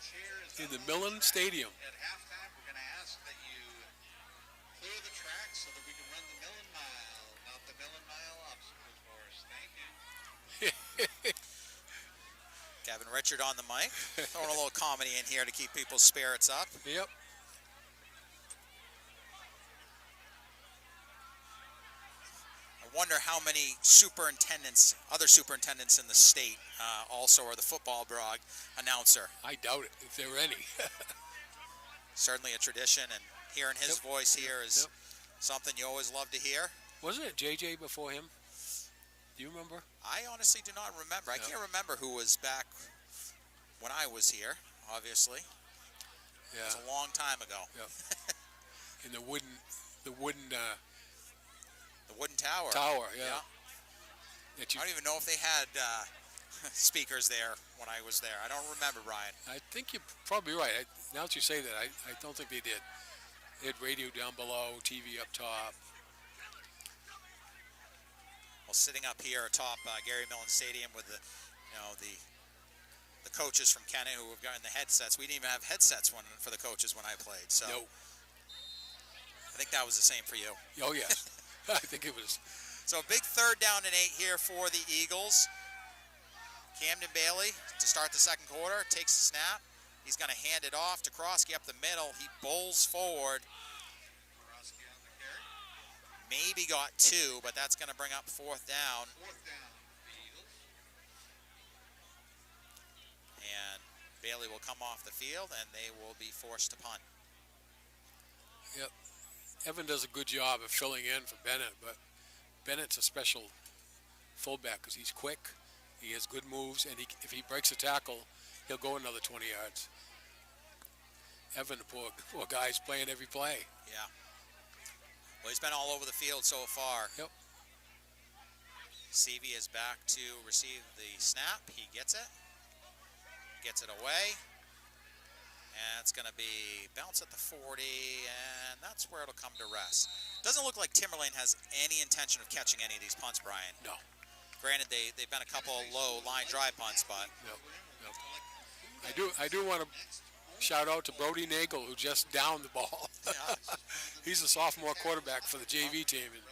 chairs In the Millen Stadium. at halftime, we're going to ask that you clear the track so that we can run the Millen Mile, not the Millen Mile obstacle course. Thank you. Kevin Richard on the mic, throwing a little comedy in here to keep people's spirits up. Yep. I wonder how many other superintendents in the state also are the football blog announcer. I doubt it, if there were any. Certainly a tradition, and hearing his voice here is something you always love to hear. Wasn't it JJ before him? Do you remember? I honestly do not remember. I can't remember who was back when I was here, obviously. Yeah. It was a long time ago. Yep. In the wooden The wooden tower. tower, yeah. that you. I don't even know if they had speakers there when I was there. I don't remember, Brian. I think you're probably right. Now that you say that, I don't think they did. They had radio down below, TV up top. Well, sitting up here atop Gary Millen Stadium with the coaches from Kennett who have gotten the headsets. We didn't even have headsets for the coaches when I played. So No. I think that was the same for you. Oh, yes. I think it was. So a big 3rd down and 8 here for the Eagles. Camden Bailey to start the second quarter, takes the snap. He's going to hand it off to Krosky up the middle. He bowls forward. Maybe got 2, but that's going to bring up 4th down. And Bailey will come off the field, and they will be forced to punt. Yep. Evan does a good job of filling in for Bennett, but Bennett's a special fullback because he's quick, he has good moves, and if he breaks a tackle, he'll go another 20 yards. Evan, the poor guy's playing every play. Yeah. Well, he's been all over the field so far. Yep. Seavey is back to receive the snap. He gets it. Gets it away. And it's going to be bounce at the 40, and that's where it'll come to rest. Doesn't look like Timberlane has any intention of catching any of these punts, Brian. No. Granted, they've been a couple of low line drive punts, but Yep. I do want to shout out to Brody Nagel, who just downed the ball. yeah. He's a sophomore quarterback for the JV team, and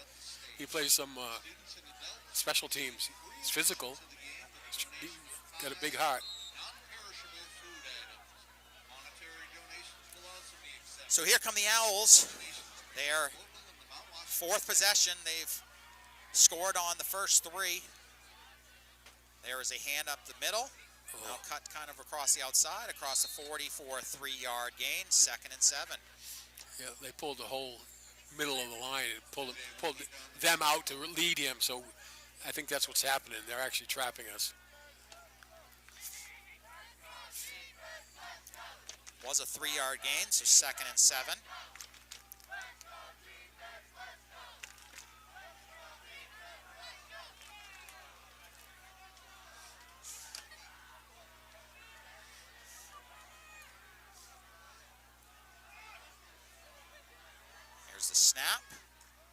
he plays some special teams. He's physical. He's got a big heart. So here come the Owls. Their 4th possession. They've scored on the first 3. There is a hand up the middle. Now cut kind of across the outside, across the 40 for a 3-yard gain, 2nd and 7. Yeah, they pulled the whole middle of the line and pulled them out to lead him. So I think that's what's happening. They're actually trapping us. Was a 3-yard gain, so 2nd and 7. Here's the snap.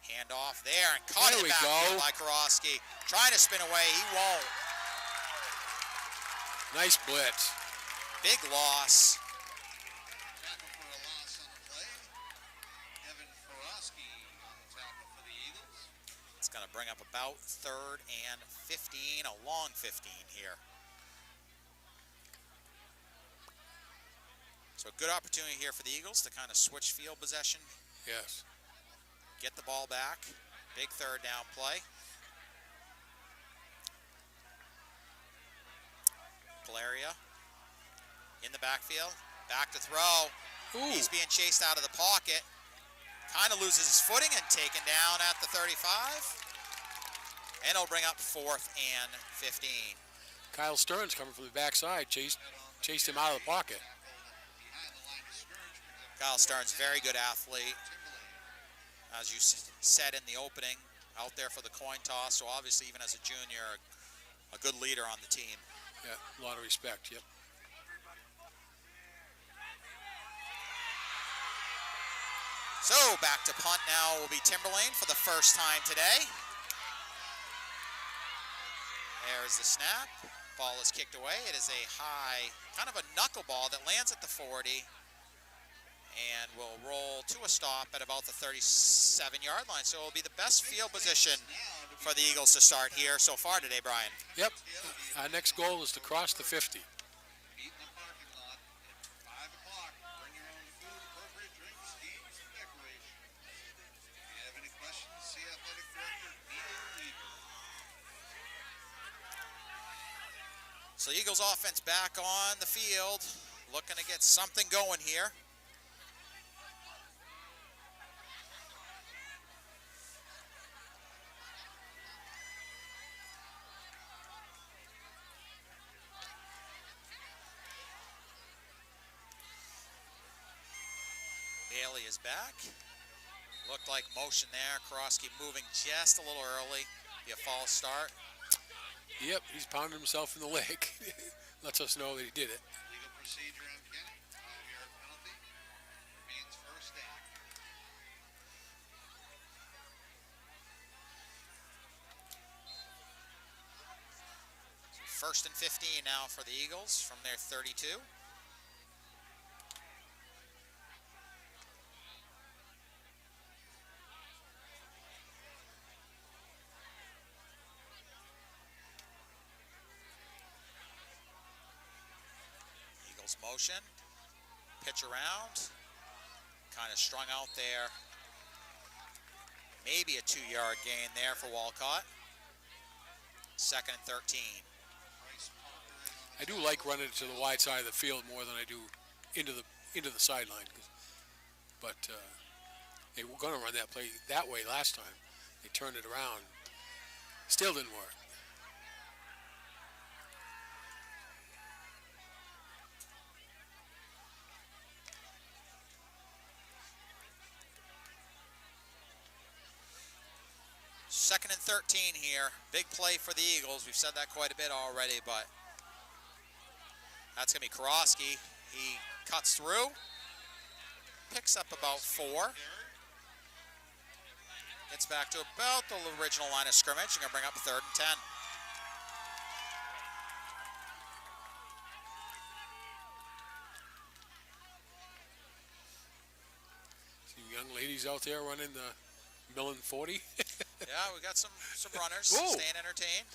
Hand off there and caught There it we back go. by Karofsky. Trying to spin away, he won't. Nice blitz. Big loss. Tackle for a loss on the play. Evan Karofsky on the tackle for the Eagles. It's going to bring up about 3rd and 15, a long 15 here. So a good opportunity here for the Eagles to kind of switch field possession, Yes. get the ball back. Big 3rd down play. Valeria in the backfield, back to throw. Ooh. He's being chased out of the pocket. Kind of loses his footing and taken down at the 35. And it'll bring up 4th and 15. Kyle Stearns coming from the backside, chased him out of the pocket. Behind the line of scrimmage, brings up Kyle Stearns, very good athlete. As you said in the opening, out there for the coin toss. So obviously, even as a junior, a good leader on the team. Yeah, a lot of respect, yep. So back to punt now will be Timberlane for the first time today. There's the snap. Ball is kicked away. It is a high, kind of a knuckleball that lands at the 40 and will roll to a stop at about the 37-yard line. So it will be the best field position for the Eagles to start here so far today, Brian. Yep. Our next goal is to cross the 50. Meet in the parking lot at 5 o'clock. Bring your own food, appropriate drinks, games, and decorations. If you have any questions, see Athletic Director Neil Weaver. So the Eagles offense back on the field, looking to get something going here. Bailey is back. Looked like motion there. Karofsky moving just a little early. Be a false start. Yep, he's pounding himself in the leg. Lets us know that he did it. Legal procedure on Kennett. 5-yard penalty. Remains first down. First and 15 now for the Eagles from their 32. Eagles motion, pitch around, kind of strung out there. Maybe a 2-yard gain there for Walcott. Second and 13. I do like running to the wide side of the field more than I do into the sideline. But they were going to run that play that way last time. They turned it around. Still didn't work. Second and 13 here. Big play for the Eagles. We've said that quite a bit already, but that's going to be Karofsky. He cuts through, picks up about 4. Gets back to about the original line of scrimmage. You're going to bring up 3rd and 10. See young ladies out there running the Millen 40. Yeah, we got some runners Ooh. staying entertained.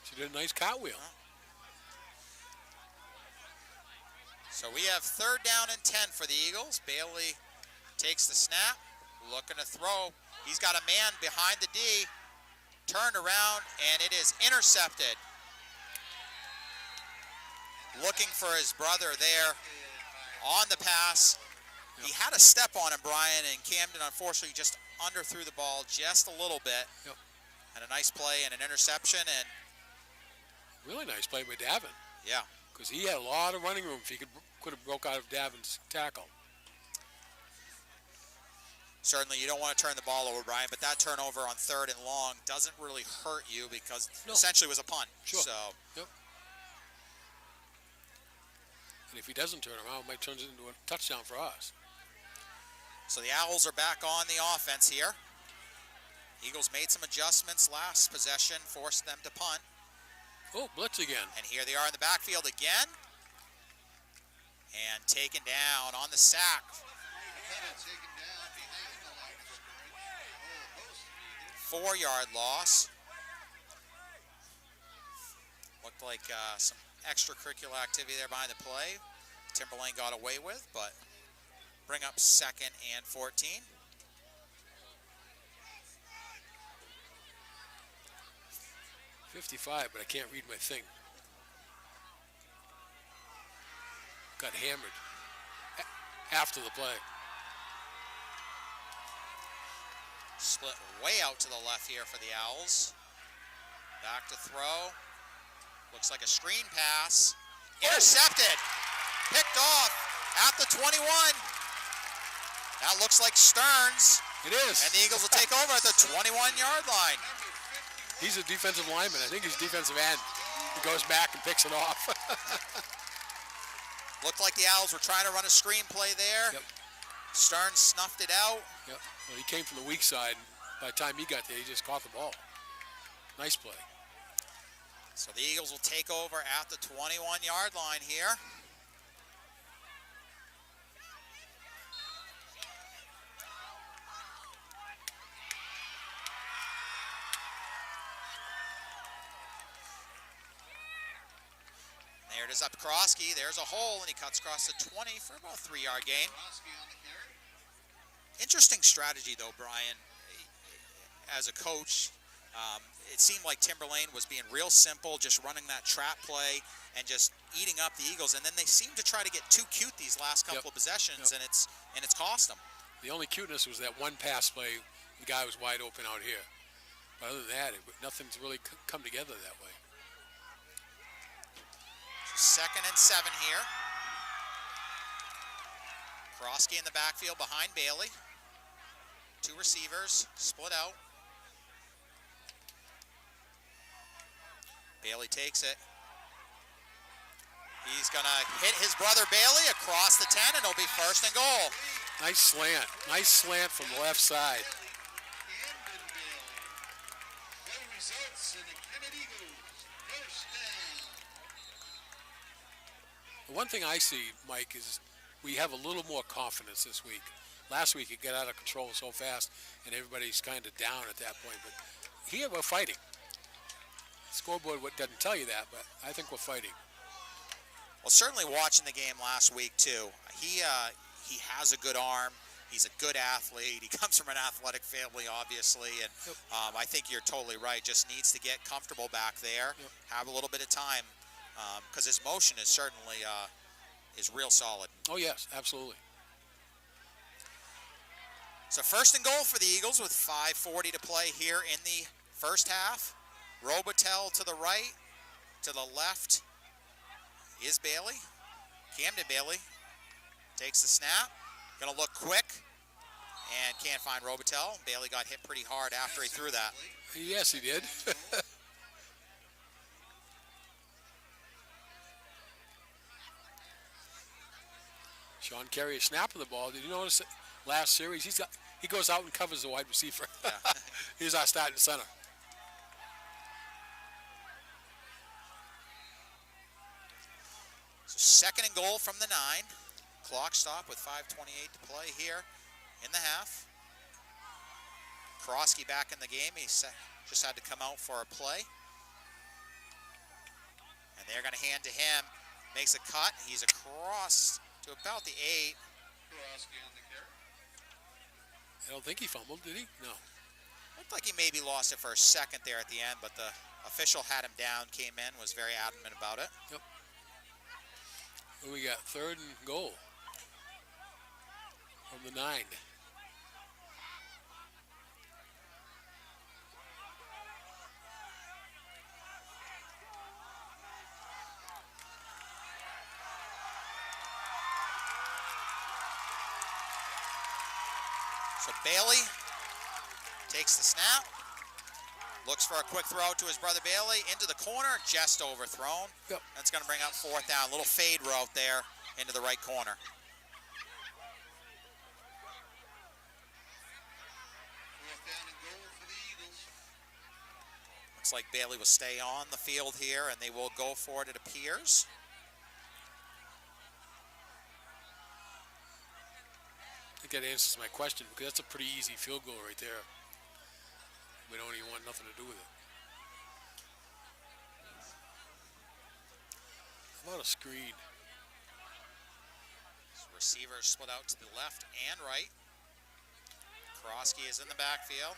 She did a nice cartwheel. So we have 3rd down and 10 for the Eagles. Bailey takes the snap, looking to throw. He's got a man behind the D, turned around, and it is intercepted. Looking for his brother there on the pass. Yep. He had a step on him, Brian, and Camden unfortunately just underthrew the ball just a little bit. Yep. And a nice play and an interception, and Really nice play by Davin. yeah. Because he had a lot of running room if he could have broke out of Davin's tackle. Certainly, you don't want to turn the ball over, Brian, but that turnover on 3rd and long doesn't really hurt you because No. essentially it was a punt. Sure. So, Yep. And if he doesn't turn around, it might turn it into a touchdown for us. so the Owls are back on the offense here. Eagles made some adjustments last possession, forced them to punt. Oh, blitz again. And here they are in the backfield again. And taken down on the sack. Kennett taken down behind the line of scrimmage. 4-yard loss. Looked like some extracurricular activity there behind the play. Timberlane got away with, but bring up 2nd and 14. .55, but I can't read my thing. Got hammered after the play. Split way out to the left here for the Owls. Back to throw. Looks like a screen pass. Intercepted. Picked off at the 21. That looks like Stearns. It is. And the Eagles will take over at the 21-yard line. He's a defensive lineman. I think he's defensive end. He goes back and picks it off. Looked like the Owls were trying to run a screen play there. Yep. Stearns snuffed it out. Yep. Well, he came from the weak side. By the time he got there, he just caught the ball. Nice play. So the Eagles will take over at the 21-yard line here. There it is up to Karofsky. There's a hole, and he cuts across the 20 for about a 3-yard gain. Karofsky on the carry. Interesting strategy, though, Brian. As a coach, it seemed like Timberlane was being real simple, just running that trap play and just eating up the Eagles. And then they seemed to try to get too cute these last couple of possessions, and it's cost them. The only cuteness was that one pass play. The guy was wide open out here. But other than that, nothing's really come together that way. 2nd and 7 here. Karofsky in the backfield behind Bailey. 2 receivers split out. Bailey takes it. He's going to hit his brother Bailey across the 10, and it'll be first and goal. Nice slant. Nice slant from the left side. Camden Bailey. That results in the Kennett Eagles first down. The one thing I see, Mike, is we have a little more confidence this week. Last week it got out of control so fast, and everybody's kind of down at that point. But here we're fighting. Scoreboard doesn't tell you that, but I think we're fighting. Well, certainly watching the game last week, too. He has a good arm. He's a good athlete. He comes from an athletic family, obviously, and I think you're totally right. Just needs to get comfortable back there, have a little bit of time, because his motion is certainly is real solid. Oh, yes, absolutely. So first and goal for the Eagles with 5:40 to play here in the first half. Robitel to the right, to the left is Bailey. Camden Bailey takes the snap. Going to look quick and can't find Robitel. Bailey got hit pretty hard after he threw that. Yes, he did. Sean Carey is snapping the ball. Did you notice last series he goes out and covers the wide receiver. Yeah. He's our starting center. So second and goal from the 9. Clock stop with 5:28 to play here in the half. Krosky back in the game. He just had to come out for a play. And they're going to hand to him. Makes a cut. He's across to about the 8. Krosky on the carry. I don't think he fumbled, did he? No. Looked like he maybe lost it for a second there at the end, but the official had him down, came in, was very adamant about it. Yep. What we got? Third and goal from the 9. So Bailey takes the snap, looks for a quick throw to his brother Bailey into the corner, just overthrown. Yep. That's going to bring up fourth down. A little fade route there into the right corner. Fourth down and goal for the Eagles. Looks like Bailey will stay on the field here, and they will go for it, it appears. I think that answers my question, because that's a pretty easy field goal right there. We don't even want nothing to do with it. How about a screen? Receivers split out to the left and right. Krosky is in the backfield.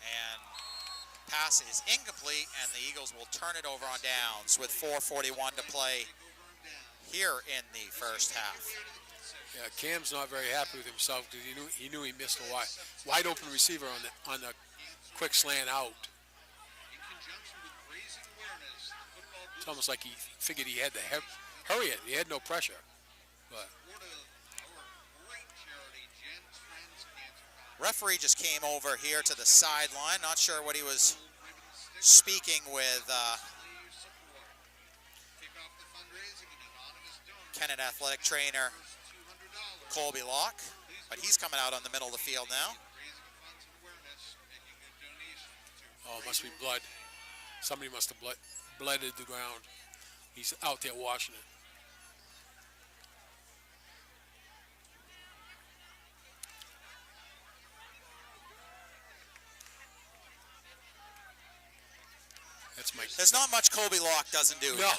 And pass is incomplete, and the Eagles will turn it over on downs with 4:41 to play here in the first half. Yeah, Cam's not very happy with himself because he knew he missed a wide open receiver on the quick slant out. In conjunction with raising awareness, the football It's almost like he figured he had to hurry it. He had no pressure. But support of our great charity, Jen Trans Cancer Foundation. Referee just came over here to the sideline. Not sure what he was speaking with Kick off the fundraising and anonymous donor. Kennett athletic trainer $200. Colby Locke, but he's coming out on the middle of the field now. Raising funds and awareness, making a donation to oh, it must be blood. Somebody must have blooded the ground. He's out there washing it. That's my There's not much Colby Locke doesn't do. No.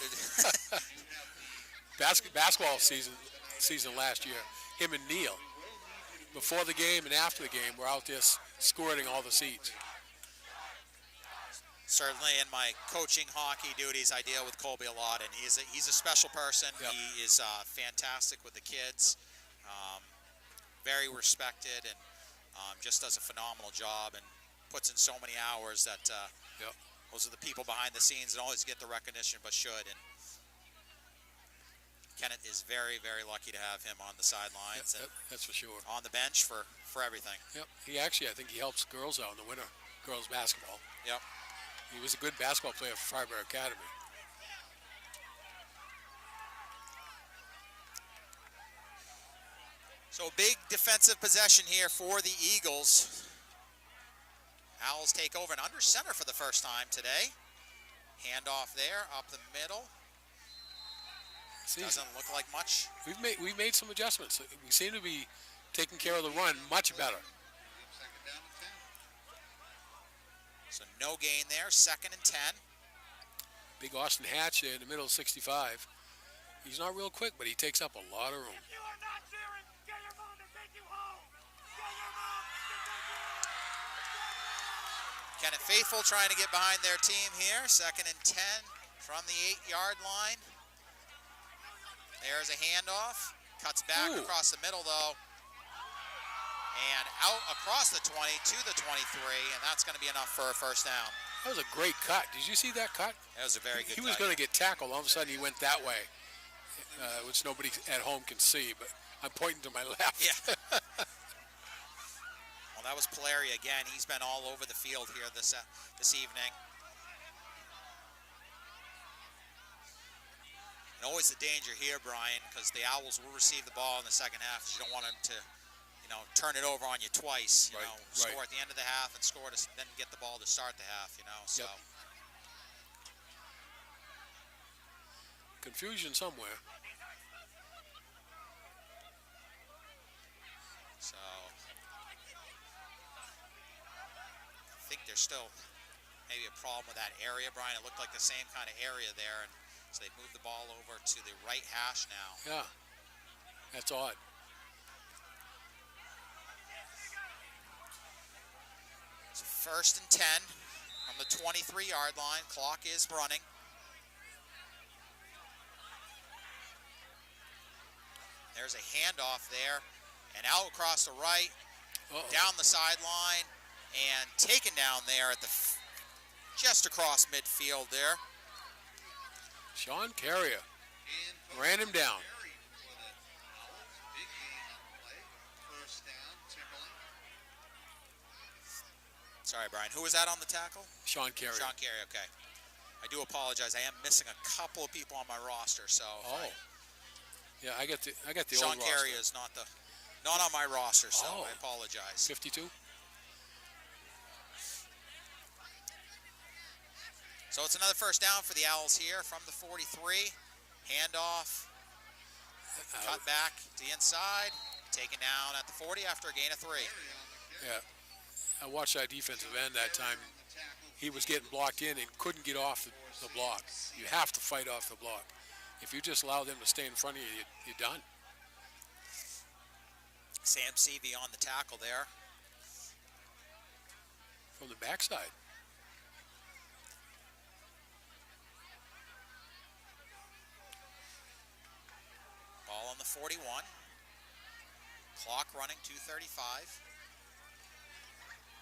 Basketball season last year, him and Neil, before the game and after the game, were out there squirting all the seats. Certainly in my coaching hockey duties, I deal with Colby a lot, and he's a special person. Yep. He is fantastic with the kids, very respected, and just does a phenomenal job and puts in so many hours that Yep. those are the people behind the scenes that always get the recognition, but should. And Kennett is very, very lucky to have him on the sidelines and That's for sure. on the bench for everything. Yep. He actually, I think he helps girls out in the winter. girls basketball. Yep. He was a good basketball player for Fireberg Academy. So big defensive possession here for the Eagles. Owls take over and under center for the first time today. Handoff there, up the middle. Doesn't look like much. We've made some adjustments. We seem to be taking care of the run much better. So no gain there, 2nd and 10. Big Austin Hatch there in the middle of 65. He's not real quick, but he takes up a lot of room. Kennett faithful trying to get behind their team here. 2nd and 10 from the 8-yard line. There's a handoff. Cuts back across the middle, though. And out across the 20 to the 23, and that's going to be enough for a first down. That was a great cut. Did you see that cut? That was a very good cut. He was going to get tackled. All of a sudden, he went that way, which nobody at home can see, but I'm pointing to my left. Yeah. Well, that was Polari again. He's been all over the field here this evening. And always the danger here, Brian, because the Owls will receive the ball in the second half. You don't want them to, turn it over on you twice. Score at the end of the half and score to then get the ball to start the half. So. Yep. Confusion somewhere. So I think there's still maybe a problem with that area, Brian. It looked like the same kind of area there, and so they moved the ball over to the right hash now. Yeah, that's odd. So 1st and 10 from the 23-yard line. Clock is running. There's a handoff there, and out across the right, down the sideline, and taken down there at the just across midfield there. Sean Carrier ran him down. Sorry, Brian. Who was that on the tackle? Sean Carrier. Sean Carrier, okay. I do apologize. I am missing a couple of people on my roster, so. Yeah, I got the Sean old roster. Carrier is not on my roster, so I apologize. 52. So it's another first down for the Owls here from the 43. Handoff. Cut back to the inside. Taken down at the 40 after a gain of 3. Yeah. I watched that defensive end that time. He was getting blocked in and couldn't get off the block. You have to fight off the block. If you just allow them to stay in front of you, you're done. Sam Seavey on the tackle there. From the backside. Ball on the 41. Clock running, 2:35.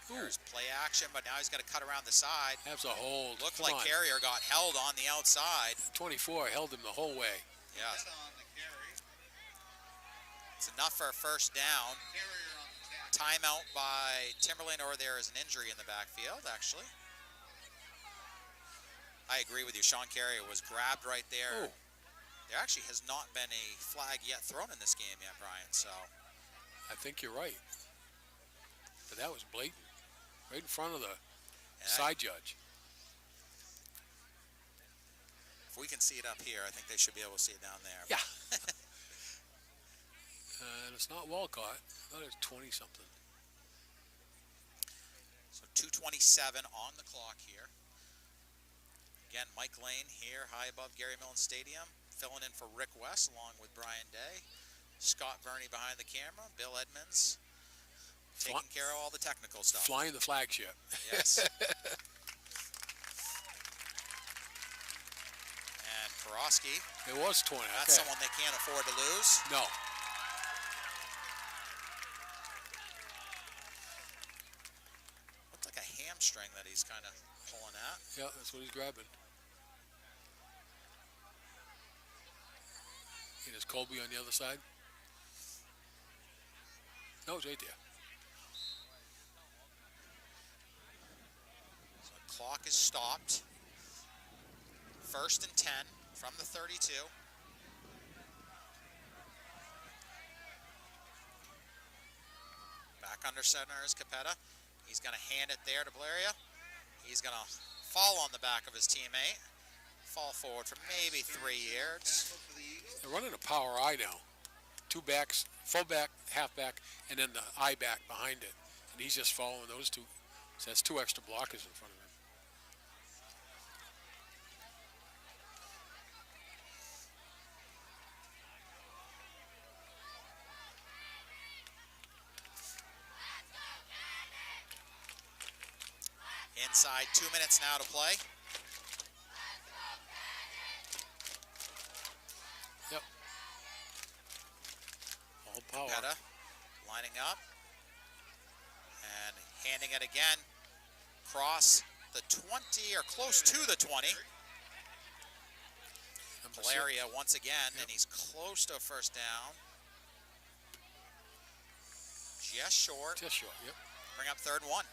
There's play action, but now he's got to cut around the side. That's a hold. Looked like Carrier got held on the outside. 24 held him the whole way. Yeah. It's enough for a first down. Timeout by Timberlane, or there is an injury in the backfield, actually. I agree with you. Sean Carrier was grabbed right there. There actually has not been a flag yet thrown in this game yet, Brian, so. I think you're right. But that was blatant. Right in front of the side judge. If we can see it up here, I think they should be able to see it down there. Yeah. And it's not Walcott. I thought it was 20-something. So 2:27 on the clock here. Again, Mike Lane here, high above Gary Millen Stadium, filling in for Rick West along with Brian Day. Scott Verney behind the camera, Bill Edmonds taking care of all the technical stuff. Flying the flagship. Yes. And Karofsky. It was 20. That's someone they can't afford to lose. No. Looks like a hamstring that he's kind of pulling at. Yeah, that's what he's grabbing. And is Colby on the other side? No, it's right there. clock is stopped. 1st and 10 from the 32. Back under center is Capetta. He's going to hand it there to Blaria. He's going to fall on the back of his teammate. Fall forward for maybe 3 yards. They're running a power I now. 2 backs, fullback, halfback, and then the I back behind it. And he's just following those 2. So that's 2 extra blockers in front of him. Inside 2 minutes now to play. Yep. All power. Capetta lining up and handing it again. Cross the 20 or close to the 20. Blaria once again, and he's close to a first down. Just short. Just short, yep. Bring up 3rd and 1.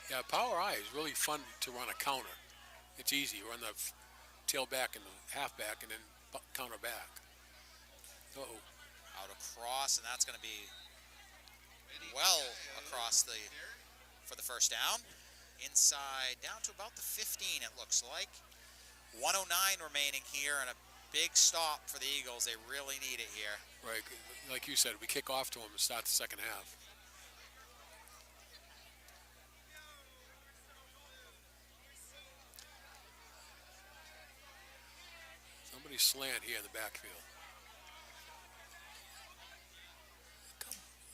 Yeah, power I is really fun to run a counter. It's easy. You run the tailback and the halfback and then counter back. Uh-oh. Out across, and that's going to be well across for the first down. Inside, down to about the 15, it looks like. 1:09 remaining here, and a big stop for the Eagles. They really need it here. Right, like you said, we kick off to them and start the second half. Somebody slant here in the backfield.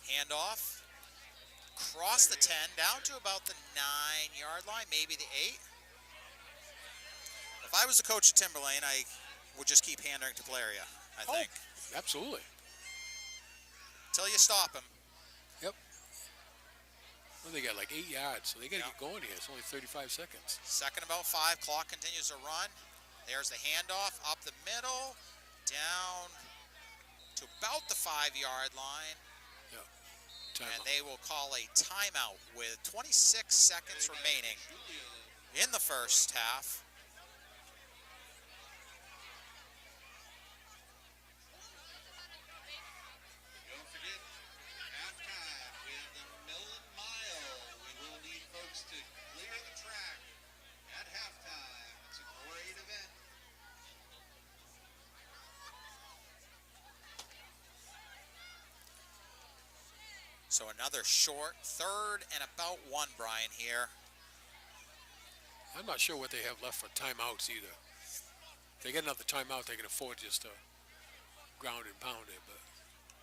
Handoff. Cross the 10, down to about the 9-yard line, maybe the 8. If I was the coach of Timberlane, I would just keep handing to Blaria, I think. Absolutely. Until you stop him. Yep. Well, they got like 8 yards, so they got to get going here. It's only 35 seconds. 2nd about 5, clock continues to run. There's the handoff, up the middle, down to about the 5-yard line. Yeah. And they will call a timeout with 26 seconds remaining in the first half. Don't forget, halftime with the Millen Mile. We will need folks to clear the track at halftime. It's a great event. So another short 3rd and about 1, Brian, here. I'm not sure what they have left for timeouts either. If they get another timeout, they can afford just to ground and pound it. But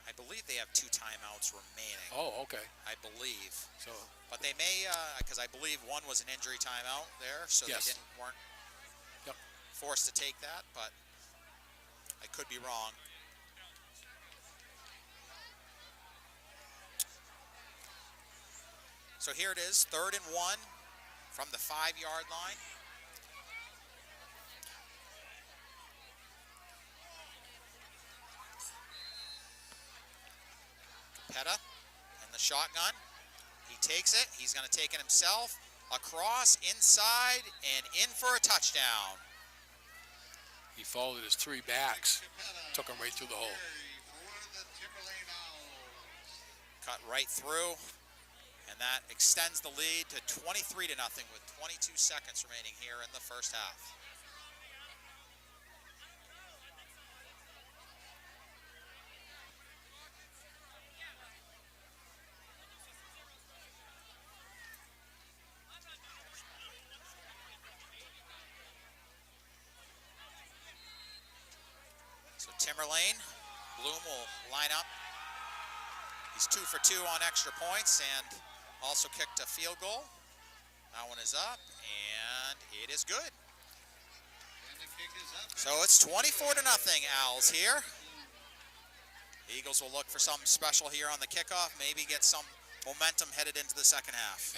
I believe they have 2 timeouts remaining. oh, okay. I believe. So But they may, because I believe one was an injury timeout there, so Yes. they weren't Yep. forced to take that, but I could be wrong. So here it is, 3rd and 1 from the 5-yard line. Capetta in the shotgun. He takes it. He's going to take it himself. Across, inside, and in for a touchdown. he followed his 3 backs, took them right through the hole. For the Timberlane Owls. Cut right through, and that extends the lead to 23-0 with 22 seconds remaining here in the first half. So Timberlane, Bloom will line up. He's 2 for 2 on extra points and also kicked a field goal. That one is up, and it is good. And the kick is up. So it's 24-0 Owls here. The Eagles will look for something special here on the kickoff, maybe get some momentum headed into the second half.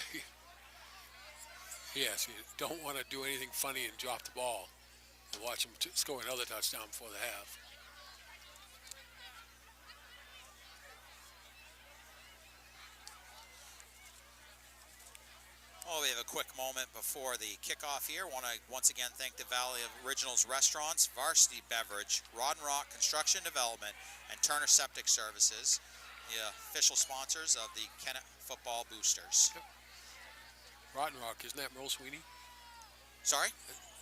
Yes, you don't want to do anything funny and drop the ball and watch them score another touchdown before the half. we have a quick moment before the kickoff here. Want to once again thank the Valley of Originals Restaurants, Varsity Beverage, Rod and Rock Construction Development, and Turner Septic Services, the official sponsors of the Kennett Football Boosters. Rotten Rock, isn't that Merle Sweeney? Sorry?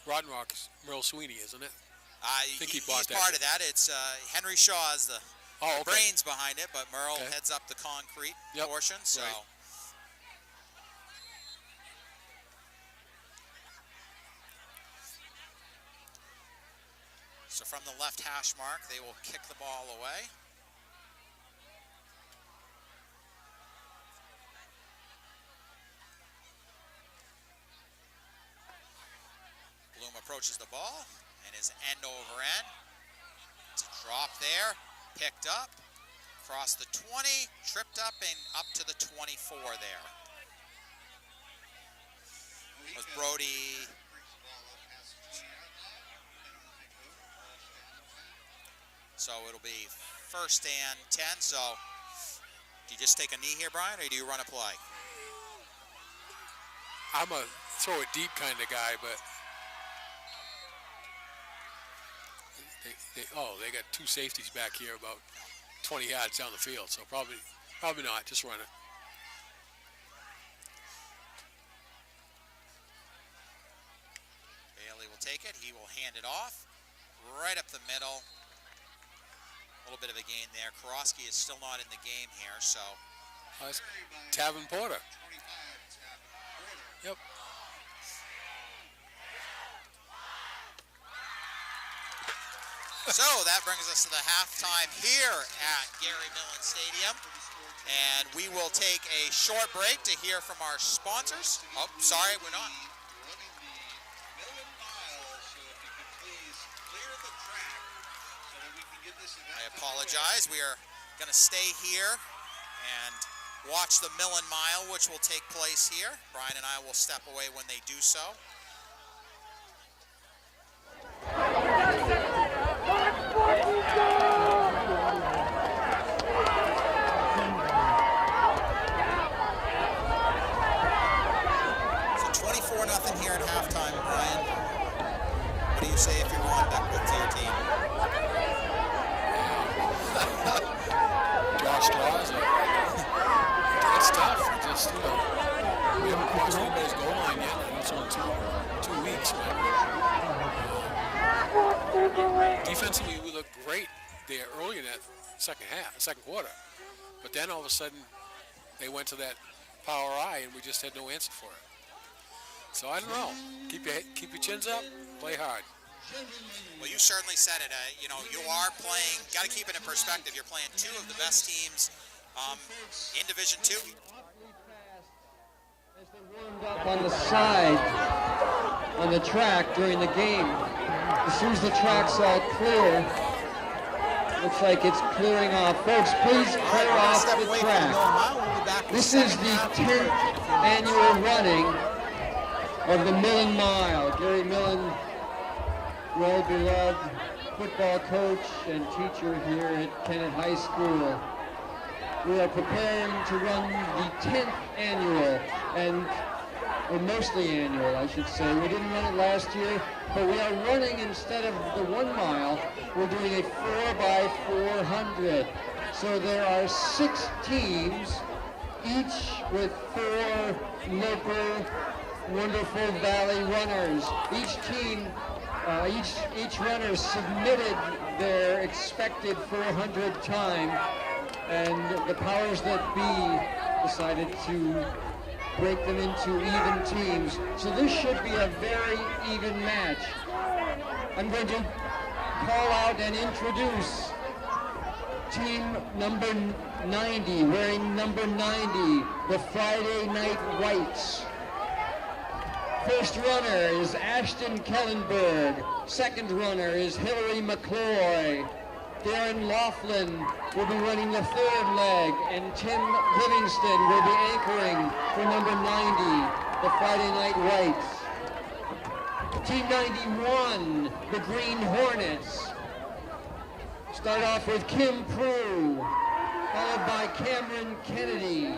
Rotten Rock is Merle Sweeney, isn't it? I think he's he bought that. part of that. It's Henry Shaw is the Okay. brains behind it, but Merle Okay. heads up the concrete Yep. portion. So. Right. So from the left hash mark, they will kick the ball away. Bloom approaches the ball and is end over end. It's a drop there, picked up, across the 20, tripped up and up to the 24 there. It was Brody. So it'll be 1st and 10. So do you just take a knee here, Brian, or do you run a play? I'm a throw it deep kind of guy, but they got two safeties back here about 20 yards down the field, so probably not. Just run it. Bailey will take it. He will hand it off right up the middle. A little bit of a gain there. Karofsky is still not in the game here, so. Tavin Porter. Yep. So that brings us to the halftime here at Gary Millen Stadium. And we will take a short break to hear from our sponsors. Oh, sorry, we're not. I apologize. We are going to stay here and watch the Millen Mile, which will take place here. Brian and I will step away when they do so. So 24-0 here at halftime, Brian. What do you say if you're going back with your team? Straws. It's tough. Just, we haven't crossed anybody's goal line yet, and it's only two weeks. But defensively, we looked great there early in that second quarter. But then all of a sudden, they went to that power I, and we just had no answer for it. So I don't know. Keep your chins up. Play hard. Well, you certainly said it. You are playing, got to keep it in perspective. You're playing two of the best teams in Division II. As they warmed up on the side, on the track during the game, as soon as the track's all clear, looks like it's clearing off. Folks, please clear off the track. This is the 10th annual running of the Millen Mile. Gary Millen, well-beloved football coach and teacher here at Kennett High School. We are preparing to run the 10th annual, or mostly annual, I should say. We didn't run it last year, but we are running, instead of the 1 mile, we're doing a 4x400. So there are 6 teams, each with 4 local, wonderful Valley runners. Each team, each runner submitted their expected 400 time, and the powers that be decided to break them into even teams. So this should be a very even match. I'm going to call out and introduce team number 90, wearing number 90, the Friday Night Whites. First runner is Ashton Kellenberg. Second runner is Hillary McCloy. Darren Laughlin will be running the 3rd leg, and Tim Livingston will be anchoring for number 90, the Friday Night Whites. Team 91, the Green Hornets. Start off with Kim Prue, followed by Cameron Kennedy.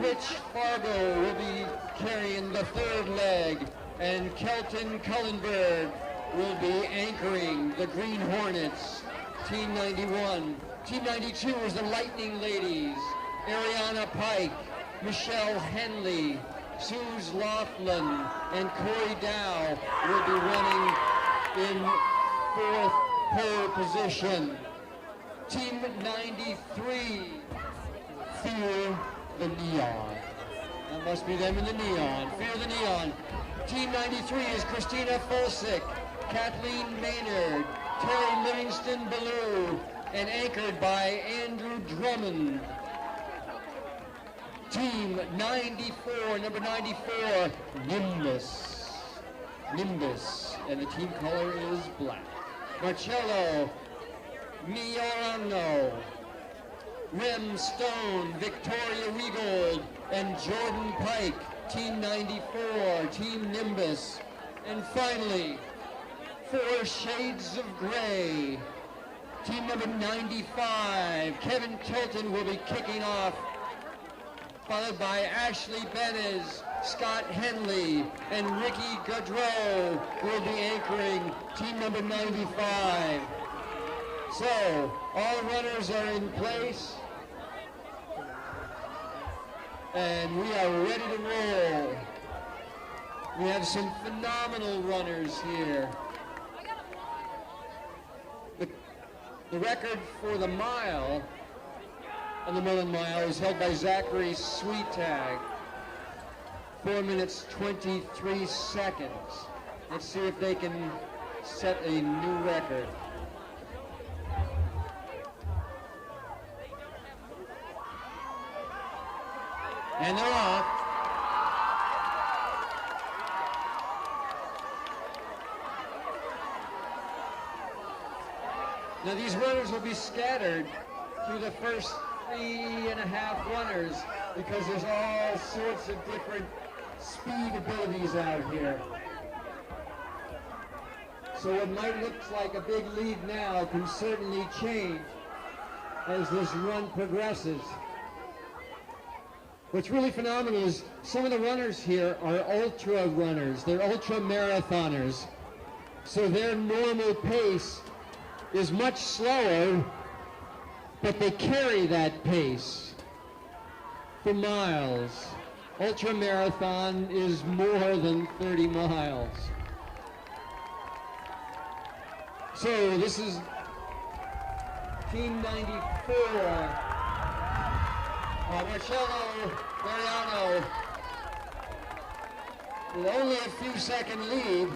Rich Fargo will be carrying the third leg, and Kelton Cullenberg will be anchoring the Green Hornets, Team 91. Team 92 is the Lightning Ladies. Ariana Pike, Michelle Henley, Suze Laughlin, and Corey Dow will be running in fourth pole position. Team 93, Fear the Neon. That must be them in the neon. Fear the Neon. Team 93 is Christina Fulsick, Kathleen Maynard, Terry Livingston Ballou, and anchored by Andrew Drummond. Team 94, number 94, Nimbus. Nimbus, and the team color is black. Marcello Miorano, Rem Stone, Victoria Regold, and Jordan Pike, Team 94, Team Nimbus. And finally, 4 Shades of Gray, team number 95, Kevin Tilton will be kicking off, followed by Ashley Benez, Scott Henley, and Ricky Gaudreau will be anchoring team number 95. So, all runners are in place, and we are ready to roll. We have some phenomenal runners here. The record for the mile, on the Mullen Mile, is held by Zachary Sweetag. 4 minutes, 23 seconds. Let's see if they can set a new record. And they're off. Now these runners will be scattered through the first 3.5 runners because there's all sorts of different speed abilities out here. So what might look like a big lead now can certainly change as this run progresses. What's really phenomenal is some of the runners here are ultra runners. They're ultra marathoners. So their normal pace is much slower, but they carry that pace for miles. Ultra marathon is more than 30 miles. So this is Team 94. Marcello Mariano with only a few second lead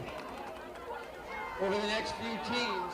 over the next few teams.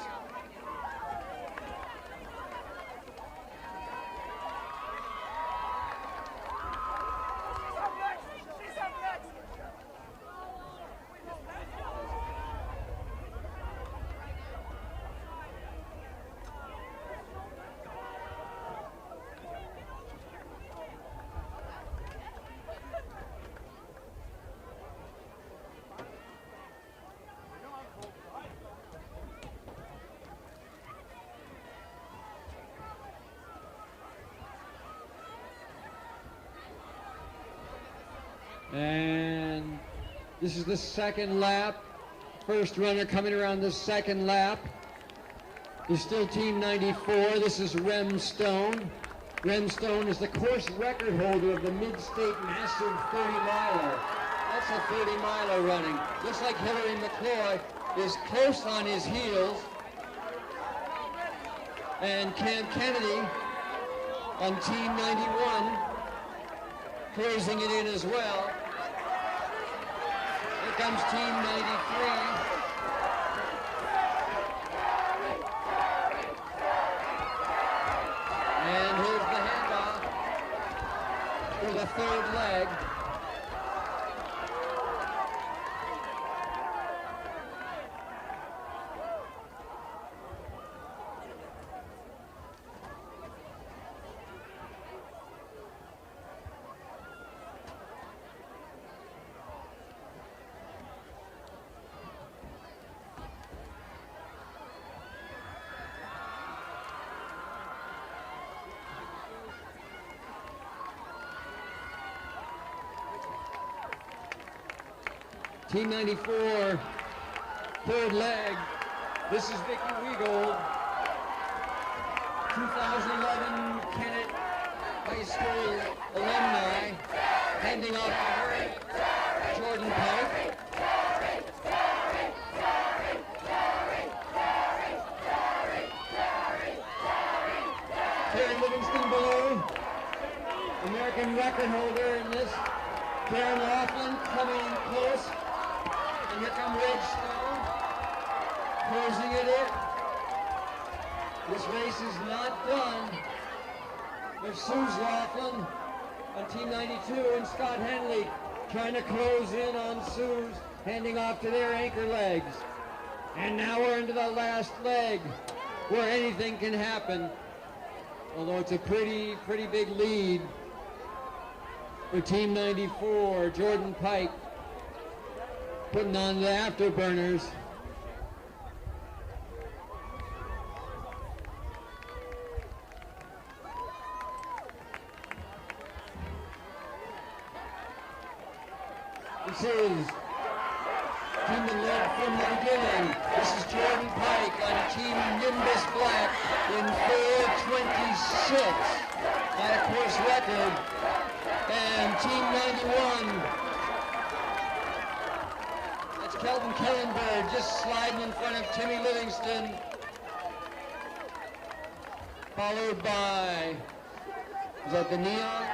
And this is the second lap. First runner coming around the second lap is still Team 94. This is Rem Stone. Rem Stone is the course record holder of the Mid-State Massive 30-miler. That's a 30-miler running. Looks like Hillary McCloy is close on his heels. And Cam Kennedy on Team 91 closing it in as well. Here comes Team 93. And here's the handoff for the third leg. Team 94, third leg. This is Vicky Wegold, 2011 Kennett High School alumni, handing off to her, Jordan Pike. Terry Livingston below, American record holder in this. Karen Laughlin coming close. And here come Red Stone, closing it in. This race is not done. There's Suze Laughlin on Team 92 and Scott Henley trying to close in on Suze, handing off to their anchor legs. And now we're into the last leg where anything can happen. Although it's a pretty big lead for Team 94. Jordan Pike putting on the afterburners. This is team that led from the beginning. This is Jordan Pike on Team Nimbus Black in 4:26 by a course record. And Team 91, that's Kelvin Kellenberg just sliding in front of Timmy Livingston. Followed by, is that the Neon?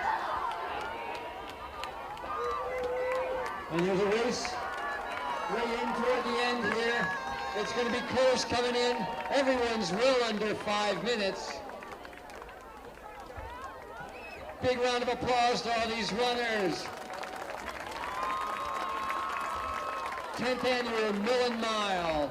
And there's a race way in toward the end here. It's going to be close coming in. Everyone's well under 5 minutes. Big round of applause to all these runners. 10th annual Millen Mile.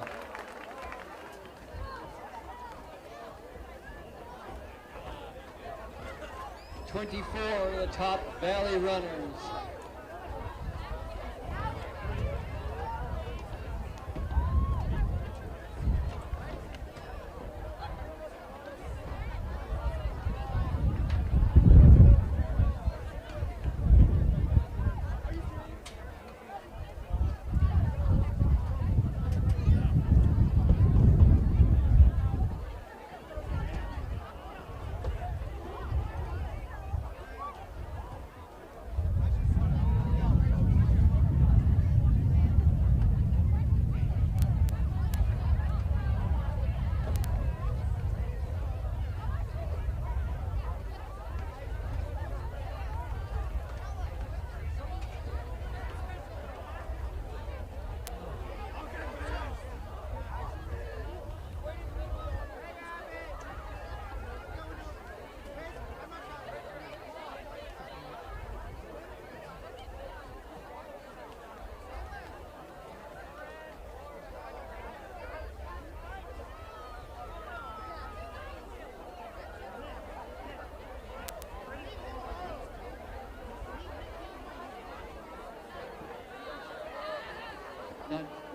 '24 of the top Valley runners.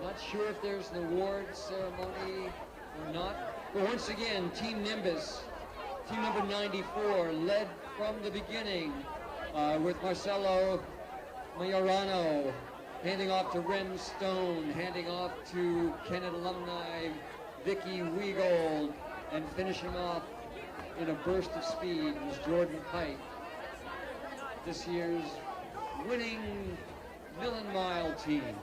Not sure if there's an award ceremony or not. But once again, Team Nimbus, team number 94, led from the beginning with Marcelo Majorano, handing off to Ren Stone, handing off to Kennett alumni Vicky Wegold, and finishing off in a burst of speed was Jordan Pike, this year's winning Millen Mile team.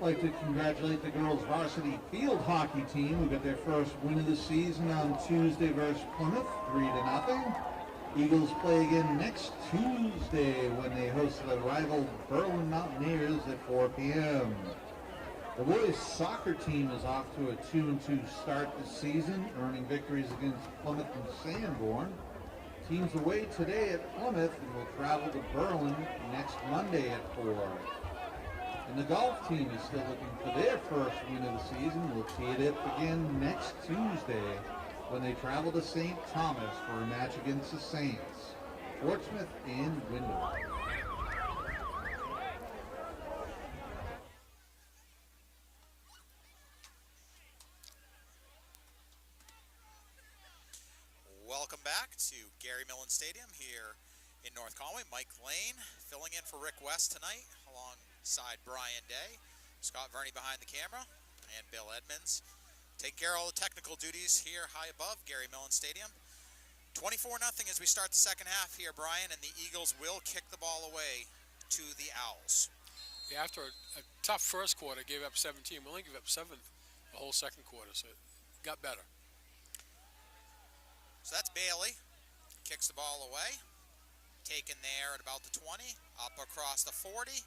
like to congratulate the girls varsity field hockey team who got their first win of the season on Tuesday versus Plymouth, 3-0. Eagles play again next Tuesday when they host the rival Berlin Mountaineers at 4 p.m. The boys soccer team is off to a 2-2 start this season, earning victories against Plymouth and Sanborn. Team's away today at Plymouth and will travel to Berlin next Monday at 4. And the golf team is still looking for their first win of the season. We'll tee it up again next Tuesday when they travel to St. Thomas for a match against the Saints, Portsmouth and Wyndham. Welcome back to Gary Millen Stadium here in North Conway. Mike Lane filling in for Rick West tonight alongside Brian Day, Scott Verney behind the camera, and Bill Edmonds. Take care of all the technical duties here high above Gary Millen Stadium. 24-0 as we start the second half here, Brian, and the Eagles will kick the ball away to the Owls. Yeah, after a tough first quarter, gave up 17. We only gave up 7 the whole second quarter, so it got better. So that's Bailey. Kicks the ball away. Taken there at about the 20. Up across the 40.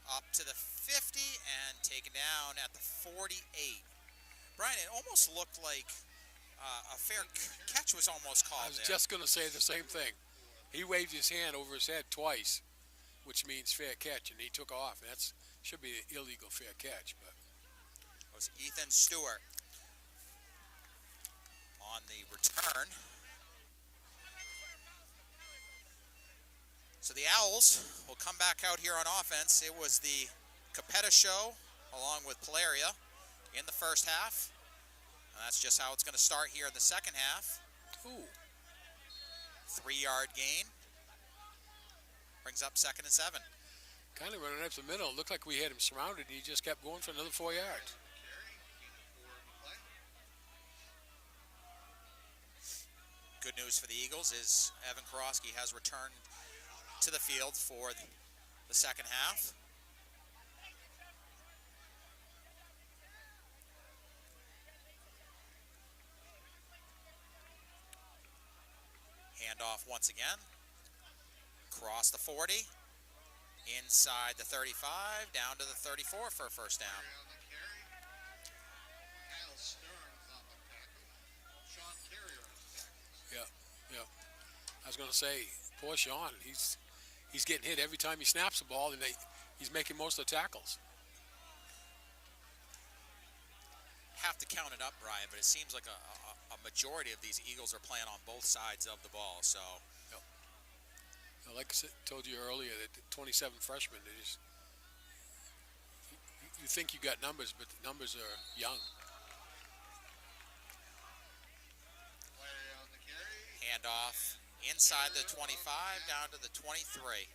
Up to the 50. And taken down at the 48. Brian, it almost looked like a fair catch was almost called I was there. just going to say the same thing. He waved his hand over his head twice, which means fair catch, and he took off. That should be an illegal fair catch. But It was Ethan Stewart on the return. So the Owls will come back out here on offense. It was the Capetta show along with Polaria in the first half. And that's just how it's going to start here in the second half. ooh, 3-yard gain. Brings up 2nd and 7. kind of running up the middle. It looked like we had him surrounded, and he just kept going for another 4 yards. Good news for the Eagles is Evan Karofsky has returned to the field for the second half. Handoff once again. Across the 40. Inside the 35. Down to the 34 for a first down. Yeah. I was going to say, poor Sean. He's getting hit every time he snaps the ball, and he's making most of the tackles. Have to count it up, Brian, but it seems like a majority of these Eagles are playing on both sides of the ball. So, Yep. Like I told you earlier, that the 27 freshmen, you think you got numbers, but the numbers are young. handoff inside the 25 down to the 23.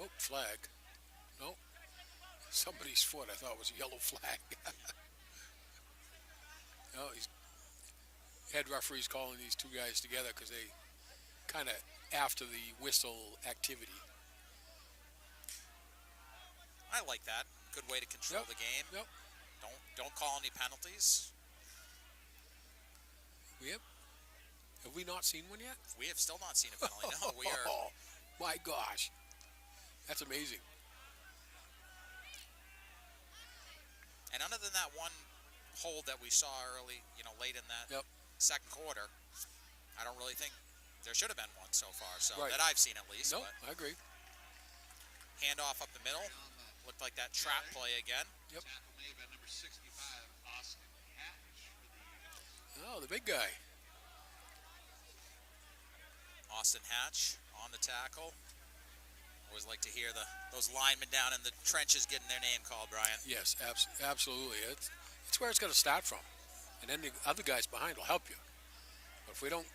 Oh, flag. No. Somebody's foot, I thought it was a yellow flag. No, head referees calling these two guys together because they kind of after the whistle activity. I like that. Good way to control the game. Yep. Don't call any penalties. Have we not seen one yet? We have still not seen a penalty. No, we are. Oh, my gosh. That's amazing. And other than that one hold that we saw early, late in that second quarter, I don't really think there should have been one so far. So Right. that I've seen at least. No, But I agree. handoff up the middle. Looked like that trap play again. Yep. Tackle made by number 65, Austin Hatch for the Eagles. Oh, the big guy. Austin Hatch on the tackle. Always like to hear those linemen down in the trenches getting their name called, Brian. Yes, absolutely. It's where it's going to start from. And then the other guys behind will help you. But if we don't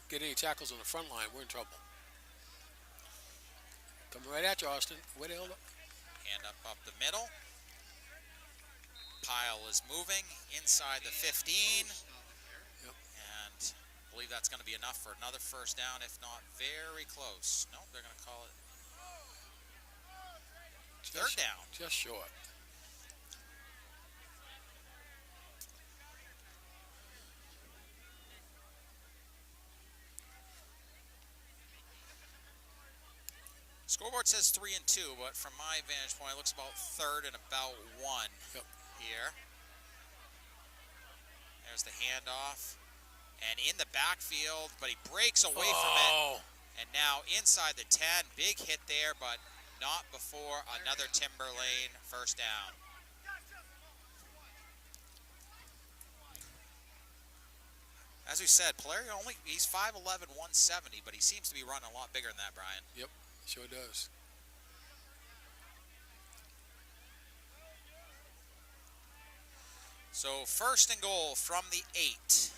get any tackles on the front line, we're in trouble. Coming right at you, Austin. Way the hell up. Hand up the middle. Pile is moving inside the 15. Yep. And I believe that's going to be enough for another first down, if not very close. No, they're going to call it Third down. Just short. Scoreboard says 3 and 2, but from my vantage point, it looks about third and about 1 here. There's the handoff. And in the backfield, but he breaks away from it. And now inside the 10, big hit there, but not before another Timberlane first down. As we said, Polari he's 5'11", 170, but he seems to be running a lot bigger than that, Brian. Yep, sure does. So first and goal from the 8.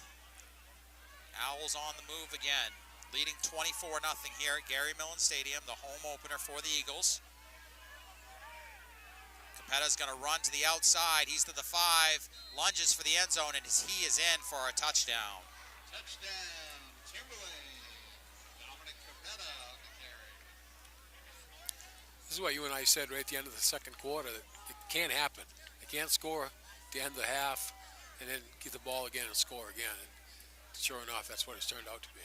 Owls on the move again, leading 24-0 here at Gary Millen Stadium, the home opener for the Eagles. Capetta's going to run to the outside. He's to the 5, lunges for the end zone, and he is in for a touchdown. Touchdown, Timberlane. Dominic Capetta on the carry. This is what you and I said right at the end of the second quarter, that it can't happen. They can't score at the end of the half and then get the ball again and score again. And sure enough, that's what it's turned out to be.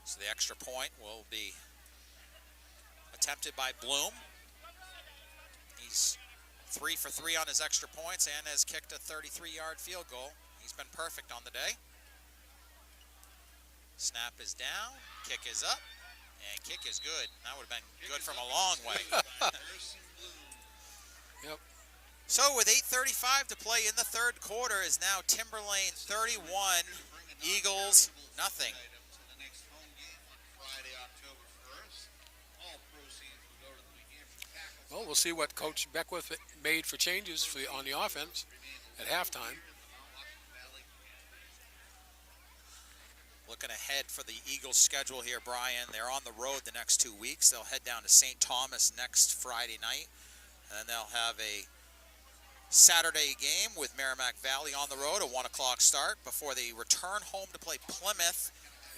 So the extra point will be attempted by Bloom. He's 3 for 3 on his extra points and has kicked a 33-yard field goal. He's been perfect on the day. Snap is down, kick is up, and kick is good. That would have been good from a long way. Yep. So with 8:35 to play in the third quarter is now Timberlane 31, Eagles nothing. Well, we'll see what Coach Beckwith made for changes on the offense at halftime. Looking ahead for the Eagles' schedule here, Brian. They're on the road the next 2 weeks. They'll head down to St. Thomas next Friday night, and then they'll have a Saturday game with Merrimack Valley on the road, a 1 o'clock start, before they return home to play Plymouth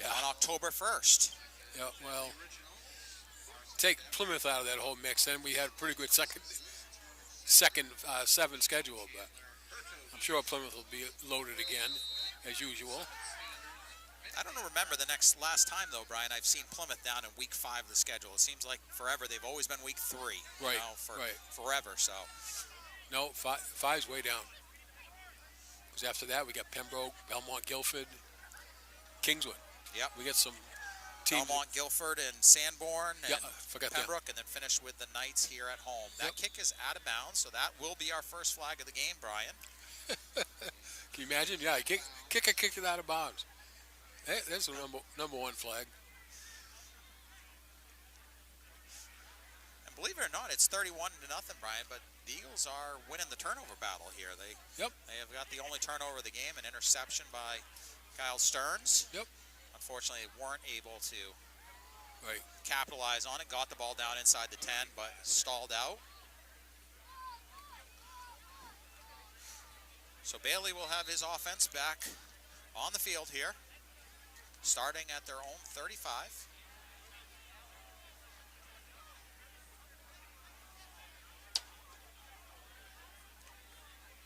on October 1st. Yeah, well, take Plymouth out of that whole mix, then we had a pretty good second 7 schedule, but I'm sure Plymouth will be loaded again, as usual. I don't remember the last time, though, Brian, I've seen Plymouth down in week 5 of the schedule. It seems like forever. They've always been week 3, right, forever, so. No, 5's way down. Because after that, we got Pembroke, Belmont, Guilford, Kingswood. Yep. We got some teams. Belmont, Guilford, and Sanborn, and forgot Pembroke, and then finish with the Knights here at home. That kick is out of bounds, so that will be our first flag of the game, Brian. Can you imagine? Yeah, kick it out of bounds. Hey, that's the number 1 flag. And believe it or not, it's 31-0, Brian, but the Eagles are winning the turnover battle here. They have got the only turnover of the game, an interception by Kyle Stearns. Yep. Unfortunately, weren't able to capitalize on it. Got the ball down inside the 10, but stalled out. So Bailey will have his offense back on the field here, starting at their own 35.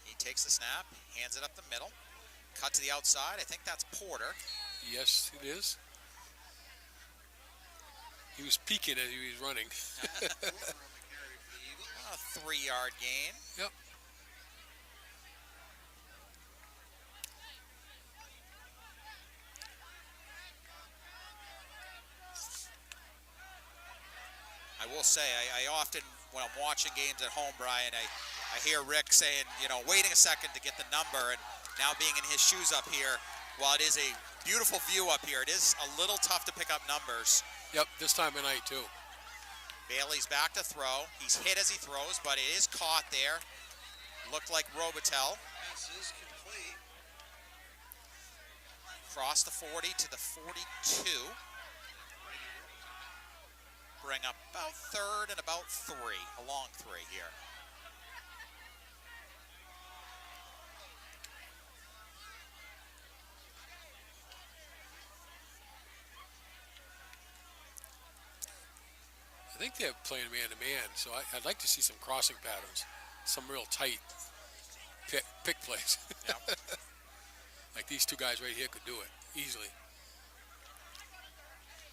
He takes the snap, hands it up the middle, cut to the outside. I think that's Porter. Yes, it is. He was peeking as he was running. A 3-yard gain. Yep. I will say, I often, when I'm watching games at home, Brian, I hear Rick saying, waiting a second to get the number, and now being in his shoes up here, while it is a beautiful view up here, it is a little tough to pick up numbers. Yep, this time of night, too. Bailey's back to throw. He's hit as he throws, but it is caught there. Looked like Robitel. Pass is complete. Cross the 40 to the 42. Bring up about third and about 3, a long 3 here. I think they're playing man-to-man, so I'd like to see some crossing patterns, some real tight pick plays. Yep. Like these two guys right here could do it easily.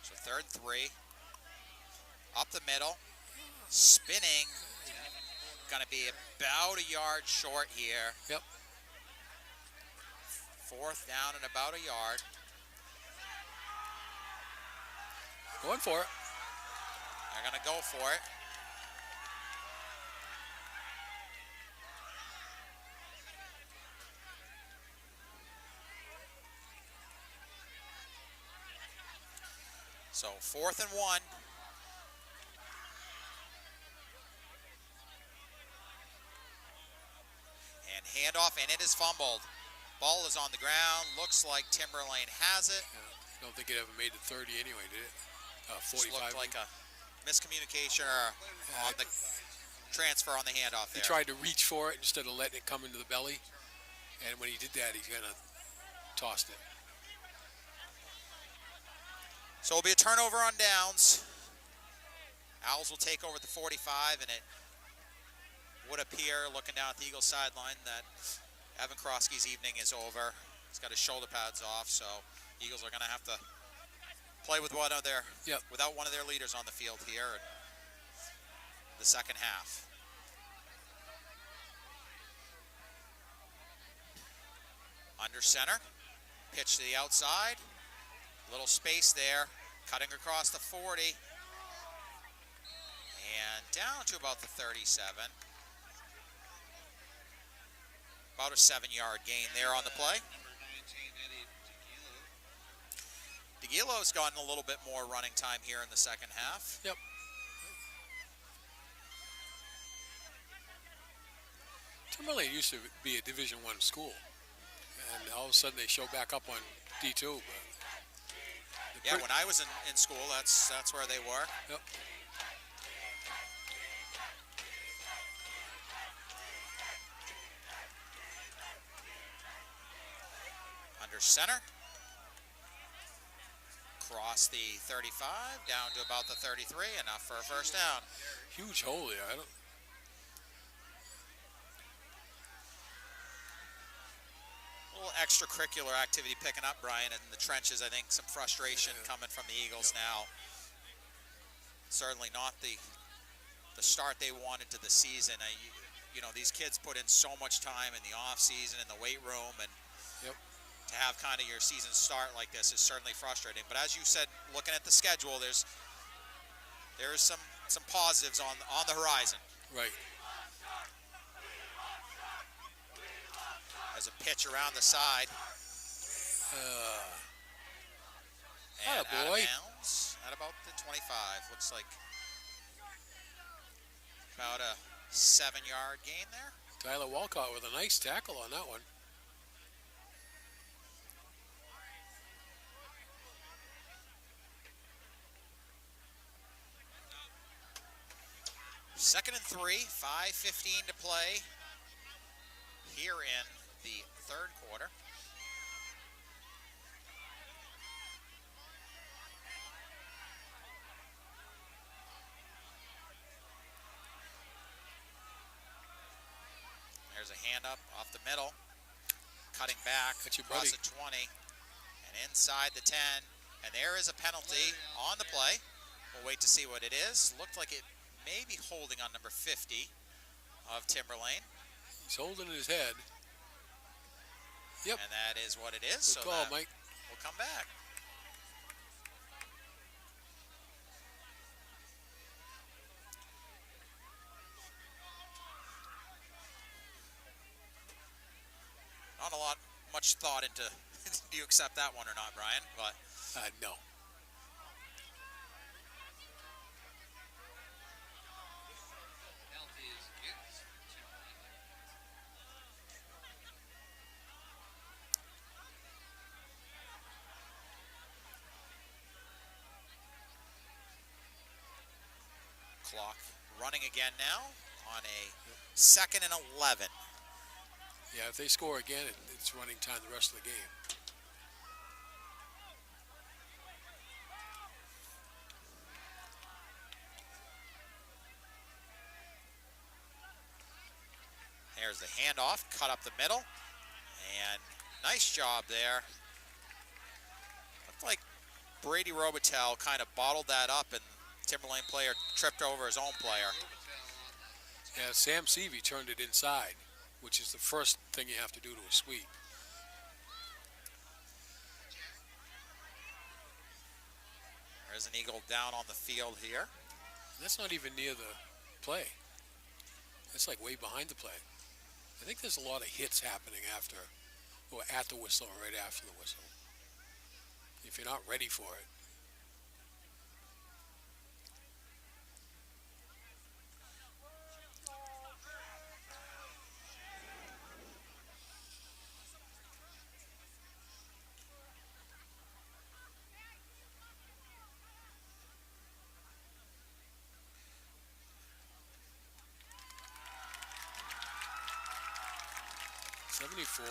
So 3rd and 3. Up the middle. Spinning. Going to be about a yard short here. Yep. 4th down and about a yard. Going for it. They're going to go for it. So 4th and 1. And handoff, and it is fumbled. Ball is on the ground. Looks like Timberlane has it. Yeah. I don't think it ever made it 30 anyway, did it? Just 45. looked like a miscommunication or on the transfer on the handoff He there. tried to reach for it instead of letting it come into the belly. And when he did that, he kind of tossed it. So it'll be a turnover on downs. Owls will take over at the 45, and it would appear, looking down at the Eagles sideline, that Evan Krosky's evening is over. He's got his shoulder pads off, so Eagles are going to have to play with without one of their leaders on the field here in the second half. Under center, pitch to the outside. Little space there, cutting across the 40. And down to about the 37. About a 7-yard gain there on the play. DeGilo's gotten a little bit more running time here in the second half. Yep. Timberlane used to be a Division I school, and all of a sudden they show back up on D2. But Yeah, when I was in school, that's where they were. Yep. Under center. Cross the 35, down to about the 33, enough for a first down. Huge hole there. I don't. A little extracurricular activity picking up, Brian, in the trenches. I think some frustration coming from the Eagles now. Certainly not the start they wanted to the season. You know, these kids put in so much time in the off season, in the weight room, and to have kind of your season start like this is certainly frustrating. But as you said, looking at the schedule, there's some positives on the horizon. Right. As a pitch around the side. And out of bounds at about the 25. Looks like about a 7-yard gain there. Tyler Walcott with a nice tackle on that one. Second and 3, 5:15 to play here in the third quarter. There's a hand up off the middle, cutting back across the 20 and inside the 10, and there is a penalty on the play. We'll wait to see what it is. Looked like it may be holding on number 50 of Timberlane. He's holding his head. Yep. And that is what it is. Good call, Mike. We'll come back. Not much thought into do you accept that one or not, Brian? But no. Clock running again now on a 2nd and 11. Yeah, if they score again, it's running time the rest of the game. handoff, cut up the middle, and nice job there. Looked like Brady Robitel kind of bottled that up, and Timberlane player tripped over his own player. Yeah, Sam Seavey turned it inside, which is the first thing you have to do to a sweep. There's an Eagle down on the field here. That's not even near the play. That's like way behind the play. I think there's a lot of hits happening after, or at the whistle or right after the whistle. If you're not ready for it. '74.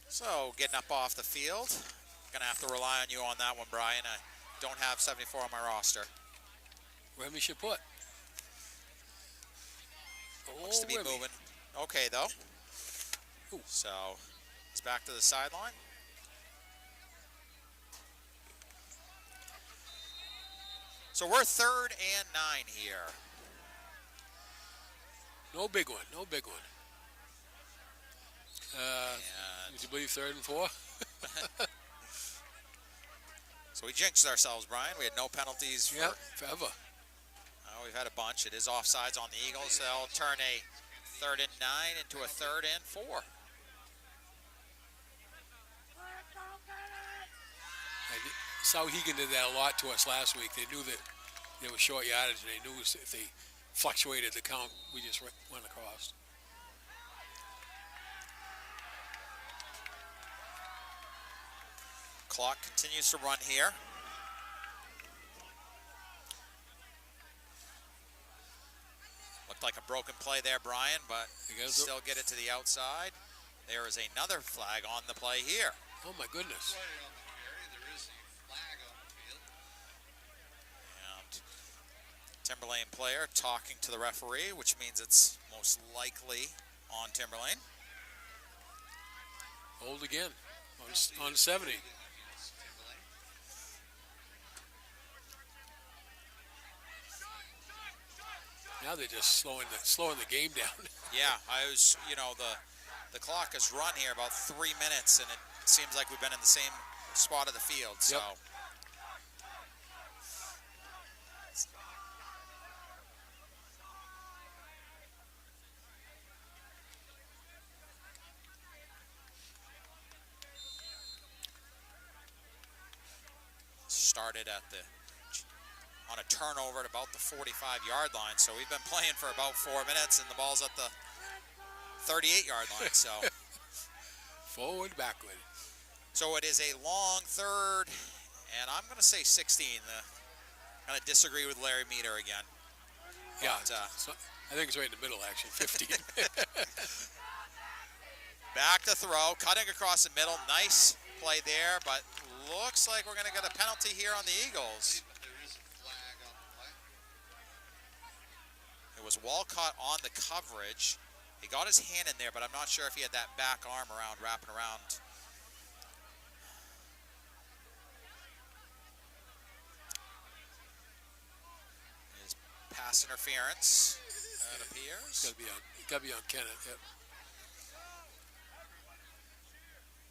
So, getting up off the field. Gonna have to rely on you on that one, Brian. I don't have 74 on my roster. Remy should put. Looks to be Remy. moving. Okay, though. Ooh. So, it's back to the sideline. So we're 3rd and 9 here. No big one. No big one. And Would you believe 3rd and 4? so we jinxed ourselves, Brian. We had no penalties for. Yep, forever. We've had a bunch. It is offsides on the Eagles. They'll turn a 3rd and 9 into a 3rd and 4. Souhegan did that a lot to us last week. They knew that they were short yardage, and they knew if they fluctuated the count, we just went across. Clock continues to run here. Looked like a broken play there, Brian, but still get it to the outside. There is another flag on the play here. Oh, my goodness. And Timberlane player talking to the referee, which means it's most likely on Timberlane. Hold again on 70. Now they're just slowing the game down. Yeah, the clock has run here about 3 minutes, and it seems like we've been in the same spot of the field. So. Yep. Started on a turnover at about the 45-yard line, so we've been playing for about 4 minutes, and the ball's at the 38-yard line. So Forward, backward. So it is a long 3rd, and I'm going to say 16. I'm going to disagree with Larry Meter again. Yeah, But, so I think it's right in the middle, actually, 15. back to throw, cutting across the middle. Nice play there, but looks like we're going to get a penalty here on the Eagles. It was Walcott on the coverage. He got his hand in there, but I'm not sure if he had that back arm wrapping around. His pass interference, it appears. It's gotta be on Kennett. Yep.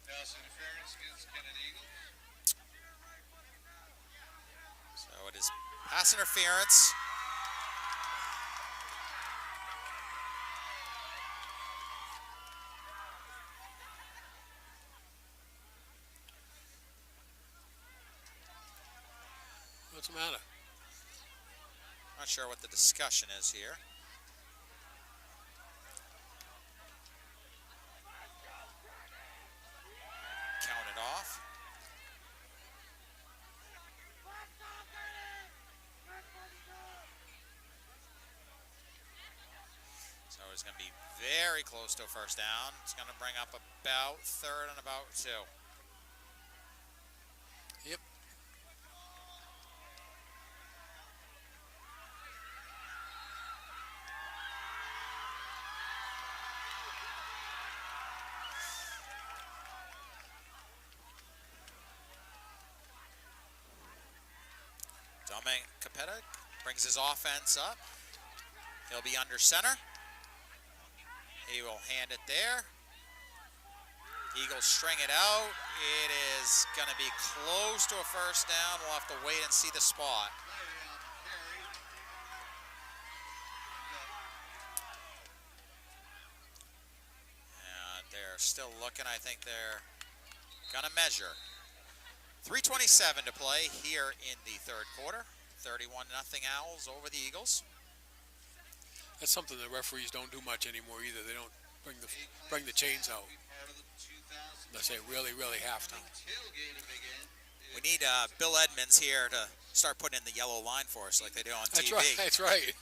Pass interference against Kennett Eagles. So it is pass interference. What's the matter? Not sure what the discussion is here. Count it off. So it's going to be very close to a first down. It's going to bring up about 3rd and about 2. Yep. Kennett brings his offense up. He'll be under center. He will hand it there. Eagles string it out. It is going to be close to a first down. We'll have to wait and see the spot. And they're still looking. I think they're going to measure. 3:27 to play here in the third quarter. 31-0 Owls over the Eagles. That's something the referees don't do much anymore either. They don't bring the chains out unless they really, really have to. We need Bill Edmonds here to start putting in the yellow line for us like they do on TV. That's right.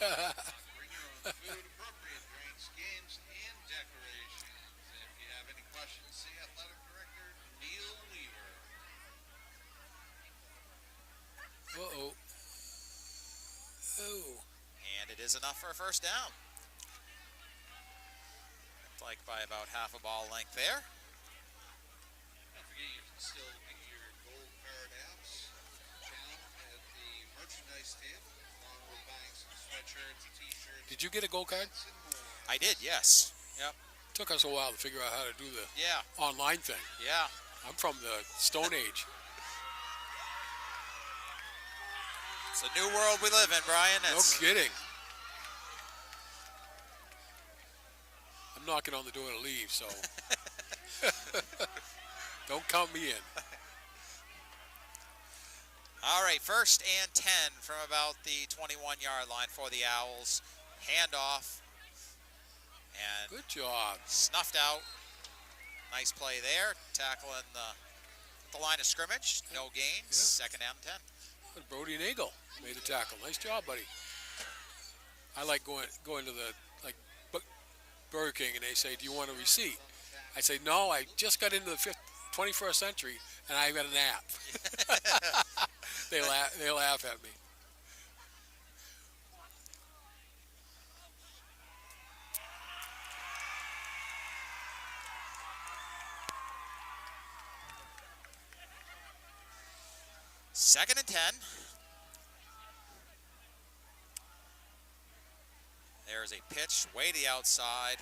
Food, appropriate drinks, games, and decorations. If you have any questions, see Athletic Director Neil Weaver. Uh-oh. Oh. And it is enough for a first down. Looked like by about half a ball length there. Don't forget you can still get your gold card apps down at the merchandise table, along with buying some sweatshirts, t-shirts, Did you get a gold card? and more. I did, yes. Yep. Took us a while to figure out how to do the Yeah. online thing. Yeah. I'm from the Stone Age. It's a new world we live in, Brian. No It's, kidding. I'm knocking on the door to leave, so don't count me in. all right, 1st and 10 from about the 21-yard line for the Owls. Handoff. And Good job. snuffed out. Nice play there. Tackling the line of scrimmage. No gains. Yeah. 2nd and 10. But Brody Nagel made the tackle. Nice job, buddy. I like going to the Burger King and they say, "Do you want a receipt?" I say, "No, I just got into the 21st century and I got a nap." They laugh at me. Second and 10. There's a pitch way to the outside.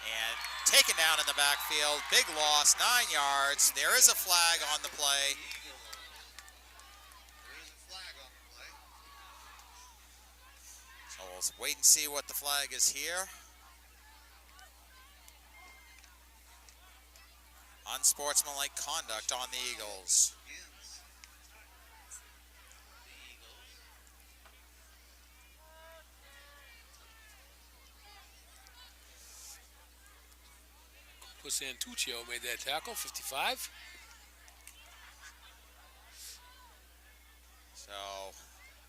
And taken down in the backfield. Big loss, 9 yards. There is a flag on the play. There is a flag on the play. So we'll wait and see what the flag is here. Unsportsmanlike conduct on the Eagles. Begins. The Eagles. Santuccio made that tackle, 55. So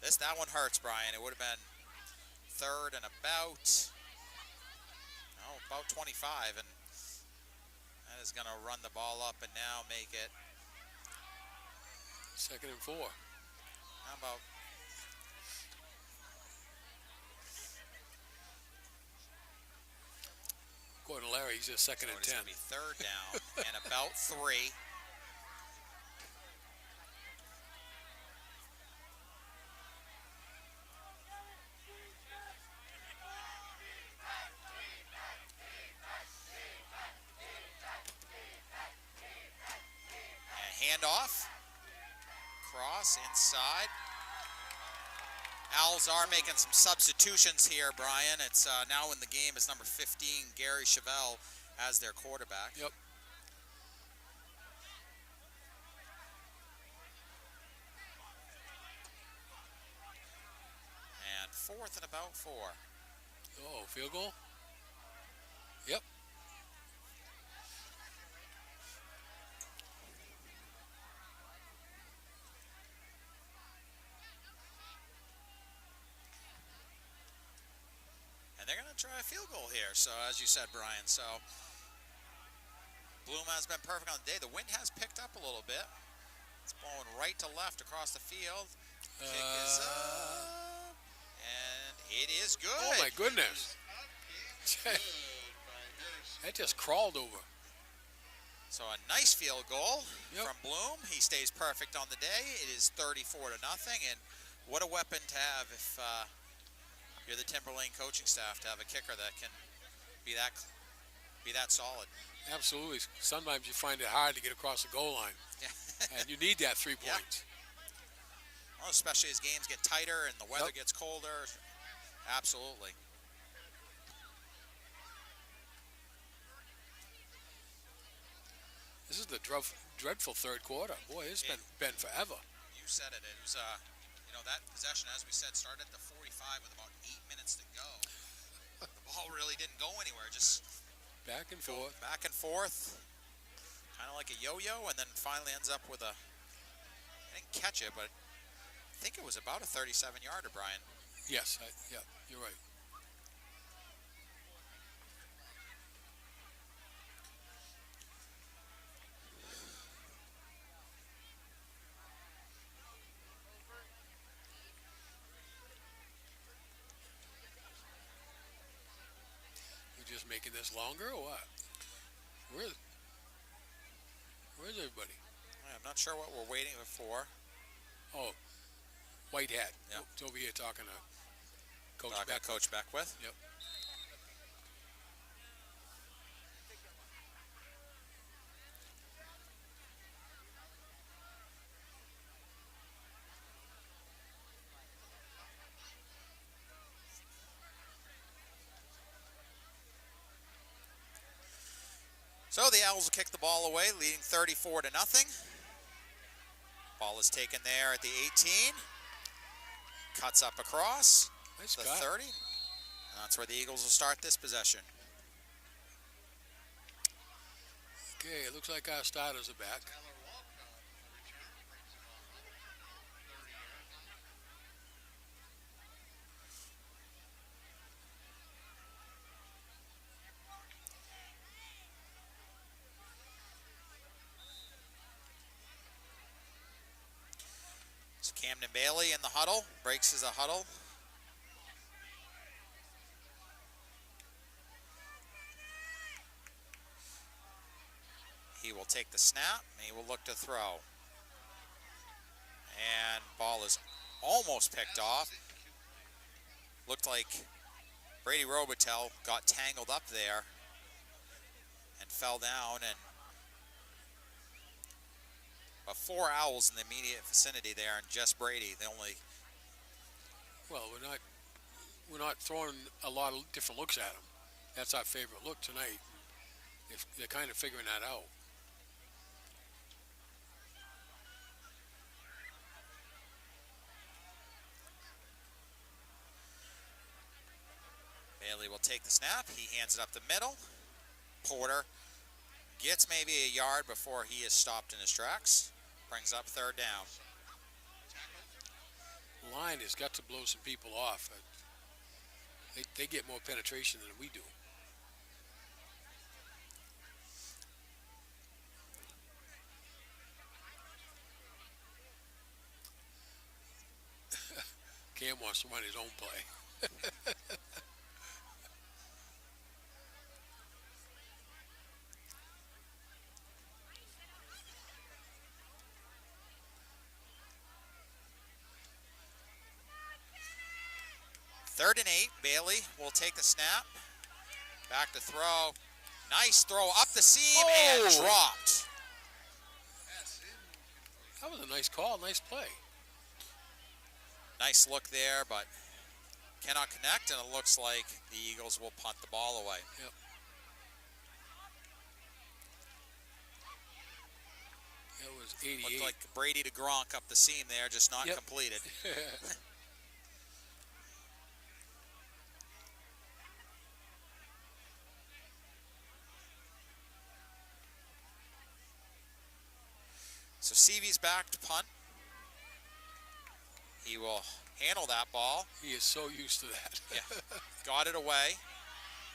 that one hurts, Brian. It would have been 3rd and about 25, and that is going to run the ball up and now make it 2nd and 4. how about According to Larry, he's just 2nd and it's 10. going to be 3rd down and about 3. And handoff. Cross inside. Owls are making some substitutions here, Brian. It's now in the game is number 15, Gary Chevelle, as their quarterback. Yep. And 4th and about 4. Oh, field goal? Yep. And they're going to try a field goal here. So, as you said, Brian, so Bloom has been perfect on the day. The wind has picked up a little bit. It's blowing right to left across the field. Kick is up. And it is good. Oh, my goodness. Good by Harrison. That just crawled over. So a nice field goal Yep. from Bloom. He stays perfect on the day. It is 34-0, and what a weapon to have if you're the Timberlane coaching staff, to have a kicker that can be that solid. Absolutely. Sometimes you find it hard to get across the goal line, Yeah. and you need that 3 Yeah. points. Well, especially as games get tighter and the weather Yep. gets colder. Absolutely. This is the dreadful third quarter. Boy, it's been forever. You said it. It was, that possession, as we said, started at the 45 with about 8 minutes to go. The ball really didn't go anywhere. Just Back and go forth. back and forth, kind of like a yo-yo, and then finally ends up with I didn't catch it, but I think it was about a 37-yarder, Brian. Yes, yeah, you're right. We're just making this longer or what? Where's everybody? I'm not sure what we're waiting for. Oh, white hat. Yeah. It's over here talking to Coach Talking to Beck. Coach Beckwith. Yep. So the Owls will kick the ball away, leading 34-0. Ball is taken there at the 18. Cuts up across Nice the cut. 30. And that's where the Eagles will start this possession. Okay, it looks like our starters are back. So Camden Bailey in the huddle, breaks his huddle. He will take the snap, and he will look to throw. And ball is almost picked off. Looked like Brady Robitel got tangled up there and fell down. And but 4 Owls in the immediate vicinity there, and just Brady, the only. Well, we're not throwing a lot of different looks at them. That's our favorite look tonight. If they're kind of figuring that out. Bailey will take the snap. He hands it up the middle. Porter gets maybe a yard before he is stopped in his tracks. Brings up third down. The line has got to blow some people off. They get more penetration than we do. Cam wants to run his own play. Third and 8. Bailey will take the snap. Back to throw. Nice throw up the seam and dropped. That was a nice call, nice play. Nice look there, but cannot connect, and it looks like the Eagles will punt the ball away. Yep. That was 88. Looked like Brady to Gronk up the seam there, just not Yep. completed. So Seavey's back to punt. He will handle that ball. He is so used to that. Yeah. Got it away.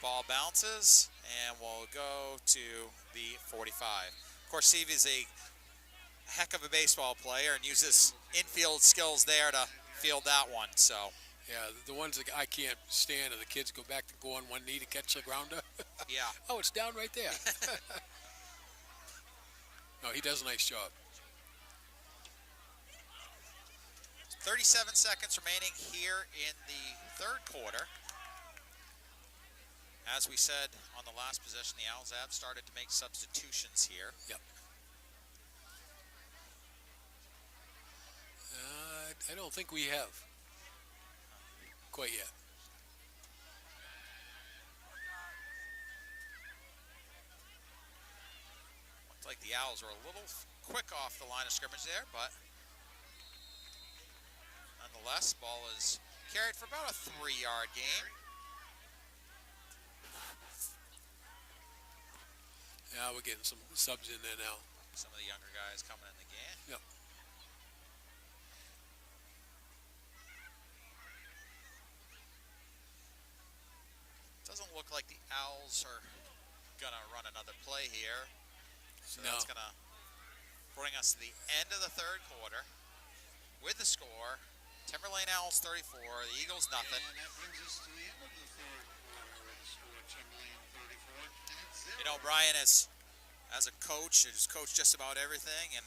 Ball bounces and will go to the 45. Of course, Seavey's a heck of a baseball player and uses infield skills there to field that one. So Yeah, the ones that I can't stand are the kids go back to go on one knee to catch the grounder. yeah. Oh, it's down right there. No, he does a nice job. 37 seconds remaining here in the third quarter. As we said on the last possession, the Owls have started to make substitutions here. Yep. I don't think we have quite yet. Looks like the Owls are a little quick off the line of scrimmage there, but nonetheless, ball is carried for about a 3-yard gain. Yeah, we're getting some subs in there now. Some of the younger guys coming in the game. Yep. Doesn't look like the Owls are gonna run another play here. So No. that's gonna bring us to the end of the third quarter with the score. Timberlane Owls 34, the Eagles nothing. And that brings us to the end of the third quarter with a score of Timberlane 34, Kennett 0. You know, Brian, as a coach, who's coached just about everything, and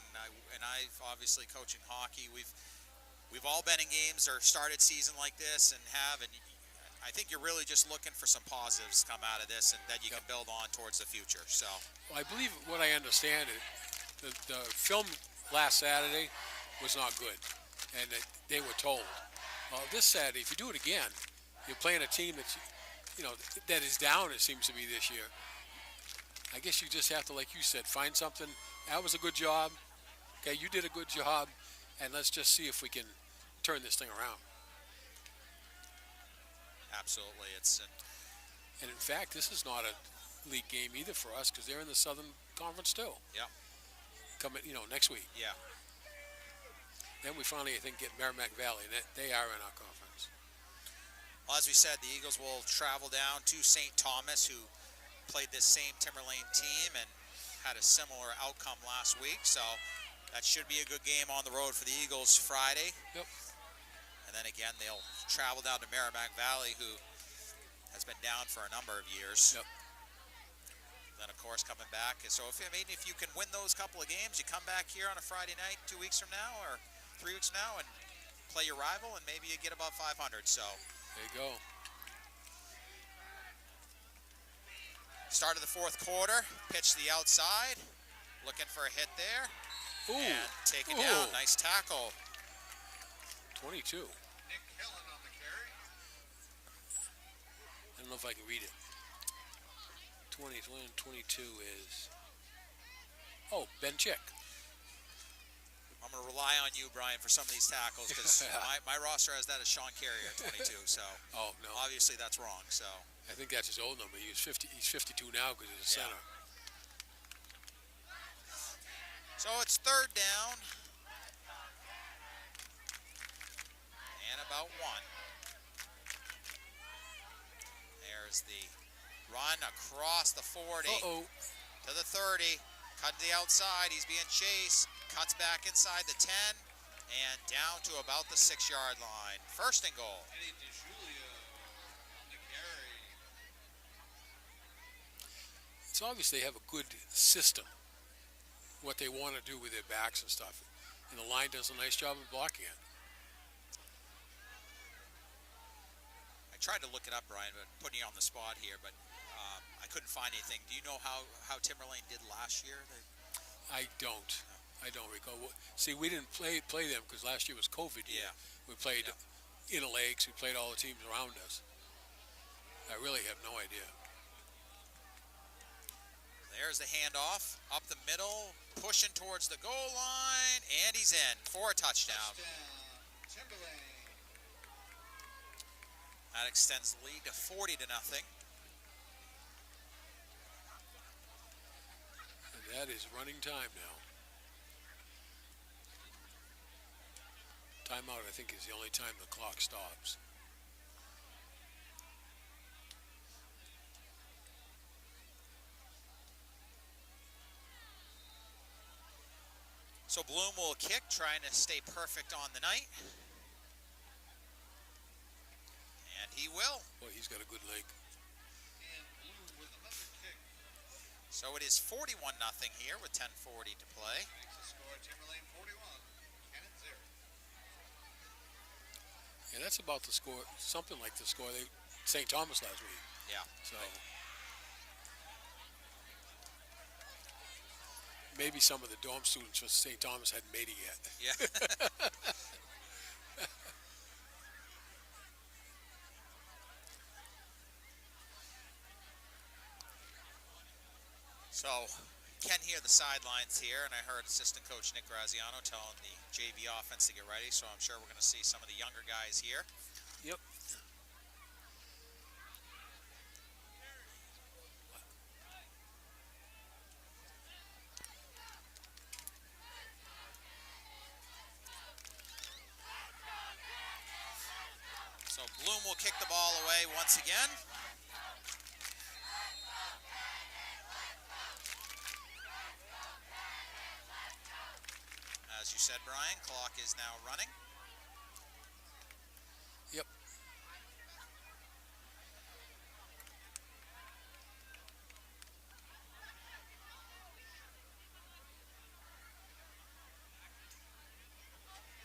I've obviously coaching hockey. We've all been in games or started season like this, and I think you're really just looking for some positives come out of this, and that you can build on towards the future. So, Well, I believe what I understand is the film last Saturday was not good, and they were told, well, this Saturday, if you do it again, you're playing a team that's, that is down. It seems to be this year. I guess you just have to, like you said, find something. That was a good job. Okay, you did a good job, and let's just see if we can turn this thing around. absolutely, And in fact, this is not a league game either for us because they're in the Southern Conference too. yeah, Coming, next week. yeah. Then we finally, I think, get Merrimack Valley. They are in our conference. Well, as we said, the Eagles will travel down to St. Thomas, who played this same Timberlane team and had a similar outcome last week. So that should be a good game on the road for the Eagles Friday. Yep. And then again, they'll travel down to Merrimack Valley, who has been down for a number of years. Yep. Then, of course, coming back. So, if you can win those couple of games, you come back here on a Friday night 2 weeks from now or 3 weeks from now and play your rival, and maybe you get above 500. So, There you go. start of the fourth quarter, pitch to the outside, looking for a hit there. Ooh. And take it Ooh. down. Nice tackle. 22. Nick Kellen on the carry. I don't know if I can read it. 22 is... Oh, Ben Chick. I'm going to rely on you, Brian, for some of these tackles because my roster has that as Sean Carrier at 22. So Oh, no. obviously that's wrong. So I think that's his old number. He's 52 now because he's a Yeah. center. so it's third down and about one. There's the run across the 40 Uh-oh. to the 30. Cut to the outside. He's being chased. Cuts back inside the 10 and down to about the 6-yard line. First and goal. Eddie DeJulio on the carry. It's obvious they have a good system, what they want to do with their backs and stuff. And the line does a nice job of blocking it. I tried to look it up, Brian, but putting you on the spot here, but I couldn't find anything. Do you know how Timberlane did last year? I don't recall. See, we didn't play them because last year was COVID year. Yeah. We played Interlakes. We played all the teams around us. I really have no idea. There's the handoff up the middle, pushing towards the goal line, and he's in for a touchdown. Touchdown, Timberlane. That extends the lead to 40-0. And that is running time now. Timeout, I think, is the only time the clock stops. So Bloom will kick, trying to stay perfect on the night. And he will. Boy, he's got a good leg. And Bloom with another kick. So So it is 41-0 here with 10:40 to play. Makes the score Timberlane 41, Kennett 0. Yeah, that's about the score, something like the score they St. Thomas last week. Yeah. So maybe some of the dorm students from St. Thomas hadn't made it yet. Yeah. So, can hear the sidelines here, and I heard assistant coach Nick Graziano telling the JV offense to get ready, so I'm sure we're going to see some of the younger guys here. Yep. So Bloom will kick the ball away once again. As you said, Brian, clock is now running. Yep.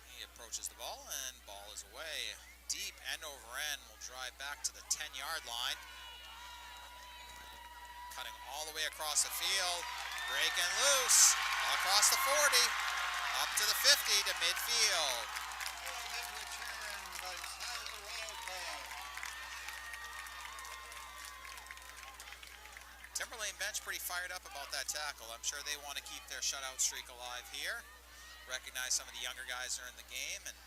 He approaches the ball, and ball is away. Deep end over end, will drive back to the 10-yard line. Cutting all the way across the field, breaking loose, across the 40. Up to the 50 to midfield. Big return by Tyler Wildcard. Timberlane bench pretty fired up about that tackle. I'm sure they want to keep their shutout streak alive here. Recognize some of the younger guys are in the game, and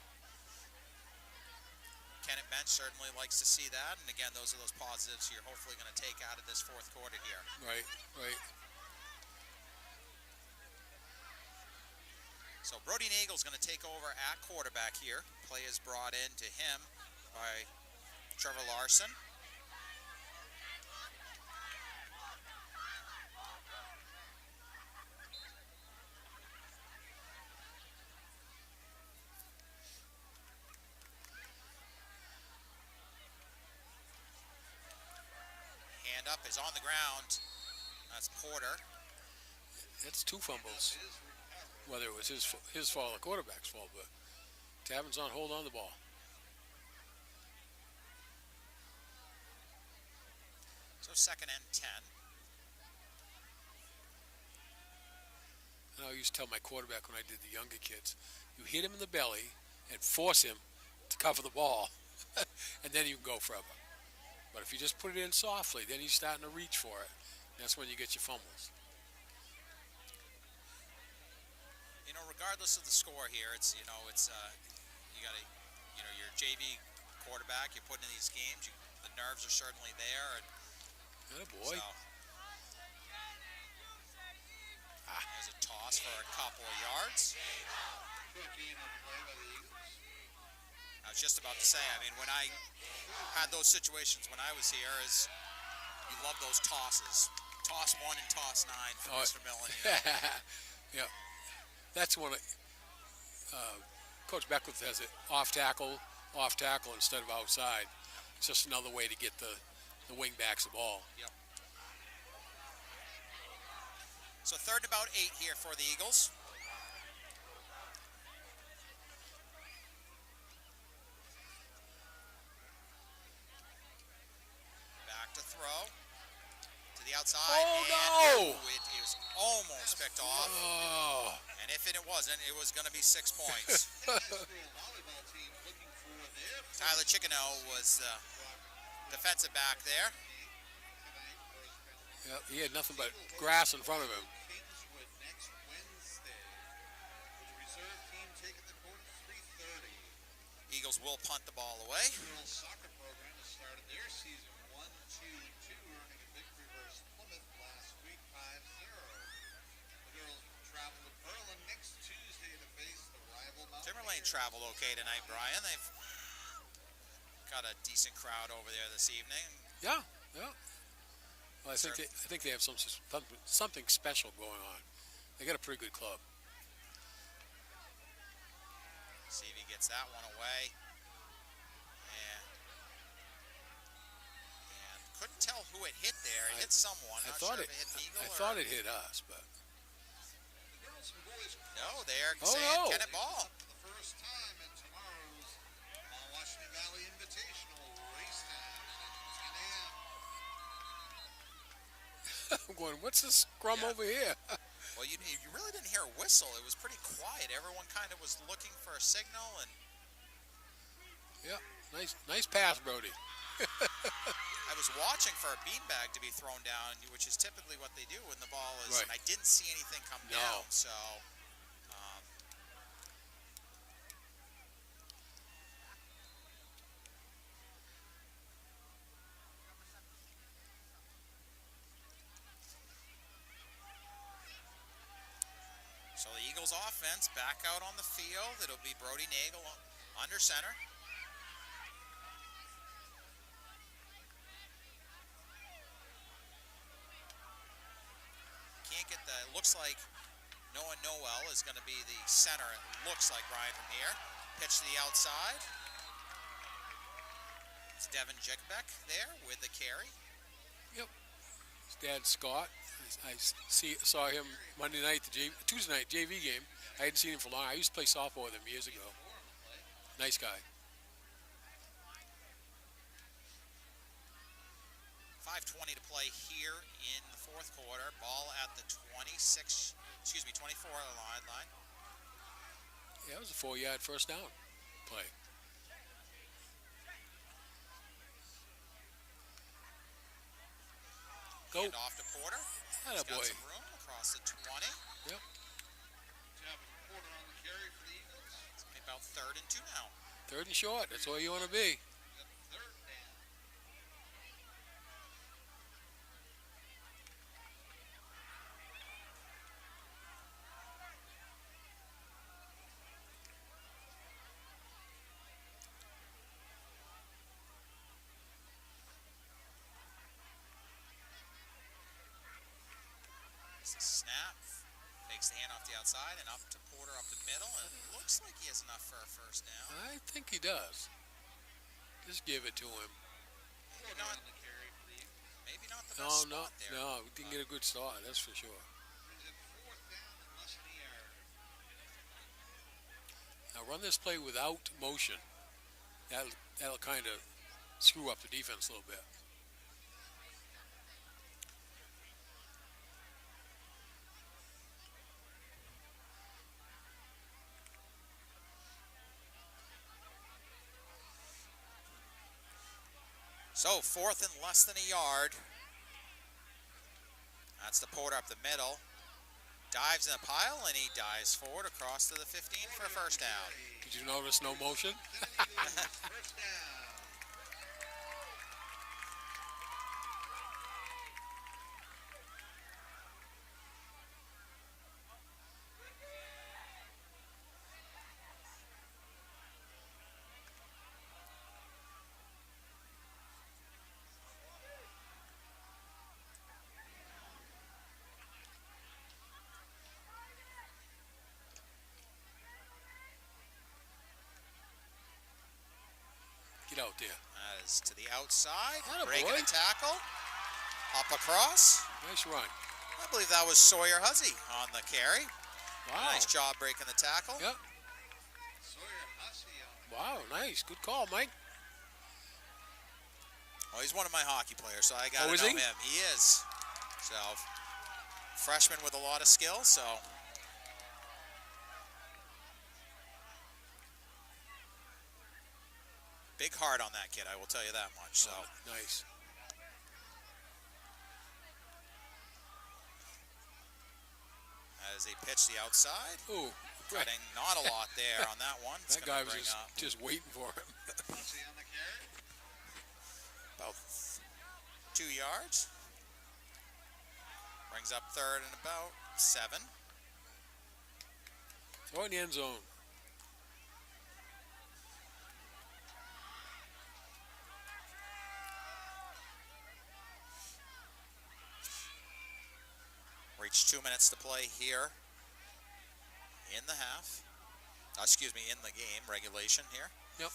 Kennett bench certainly likes to see that. And again, those are those positives you're hopefully going to take out of this fourth quarter here. Right, right. So Brody Nagel's going to take over at quarterback here. Play is brought in to him by Trevor Larson. Hand up is on the ground. That's Porter. It's two fumbles. Whether it was his fault or the quarterback's fault, but Tavin's on hold on the ball. So second and 10. And I used to tell my quarterback when I did the younger kids, you hit him in the belly and force him to cover the ball, and then you can go forever. But if you just put it in softly, then he's starting to reach for it. That's when you get your fumbles. You know, regardless of the score here, it's you got to, your JV quarterback you're putting in these games. The nerves are certainly there. And Good boy. so, there's a toss for a couple of yards. Quick game on the play by the Eagles. I was just about to say, I mean, when I had those situations when I was here, is you love those tosses. Toss 1 and toss 9 for Mr. Millen. You know? Yeah. That's when Coach Beckwith has it off tackle instead of outside. It's just another way to get the wing backs the ball. Yep. So third and about 8 here for the Eagles. Back to throw. To the outside. Oh, no! It is almost picked off. Oh. And if it wasn't, it was going to be 6 points. Volleyball team looking for their Tyler Chickenow was the defensive back there. Yeah, he had nothing but grass in front of him. Kingswood next Wednesday. The reserve team taking the court at 3:30. Eagles will punt the ball away. The girls soccer program has started their season 1-2-2, earning a victory versus Plymouth last week 5-0. The girls travel to Berlin next Tuesday to face the rival Timberlane Mountaineers. traveled okay tonight, Brian. They've got a decent crowd over there this evening. Yeah, yeah. Well, I think they have something special going on. They got a pretty good club. See if he gets that one away. And couldn't tell who it hit hit there. It hit someone. Not sure if it hit an eagle I or... thought it hit us, but No, they're Oh, saying no. Kennett ball. For the first time at tomorrow's Washington Valley Invitational race time at 10 a.m. I'm going, what's this scrum over here? Well, you really didn't hear a whistle. It was pretty quiet. Everyone kind of was looking for a signal, and Yeah, nice pass, Brody. I was watching for a beanbag to be thrown down, which is typically what they do when the ball is. Right. And I didn't see anything come No. down, so. So the Eagles offense back out on the field. It'll be Brody Nagel under center. Can't get the, it looks like Noah Noel is going to be the center. It looks like Ryan Vermeer. Pitch to the outside. It's Devin Jekbeck there with the carry. Yep. His dad, Scott. I saw him Monday night, Tuesday night JV game. I hadn't seen him for long. I used to play softball with him years ago. Nice guy. 5:20 to play here in the fourth quarter. Ball at the 24 line. Yeah, it was a 4-yard first down play. Go. Hand off to Porter. He's got Attaboy. some room across the 20. Yep. Porter on the carry for the Eagles. It's only about 3rd and 2 now. 3rd and short. That's where you want to be. Third down. It's a snap. Fakes the hand off the outside and up to Porter up the middle. And it looks like he has enough for a first down. I think he does. Just give it to him. Maybe not, maybe not the No, best no, spot there. no. We didn't get a good start. That's for sure. Brings it fourth down and less than a yard. Now run this play without motion. That'll kind of screw up the defense a little bit. So 4th and less than a yard. That's the Porter up the middle. Dives in a pile and he dives forward across to the 15 for a first down. Did you notice no motion? First down. Get out there. That is to the outside. Atta Breaking boy. a tackle. Up across. Nice run. I believe that was Sawyer Huzzy on the carry. Wow. Nice job breaking the tackle. Yep. Sawyer Hussey on the Wow, nice. Good call, Mike. Well, he's one of my hockey players, so I got to Oh, is know he? him. He is. So, freshman with a lot of skill, so. Big heart on that kid, I will tell you that much. So, Oh, nice. as he pitched the outside, Ooh, cutting not a lot there on that one. It's that gonna guy was bring up just waiting for him. Hussey on the carry. about 2 yards. Brings up 3rd and about 7. Throw in the end zone. Reached 2 minutes to play here in the half. Excuse me, in the game, regulation here. Yep.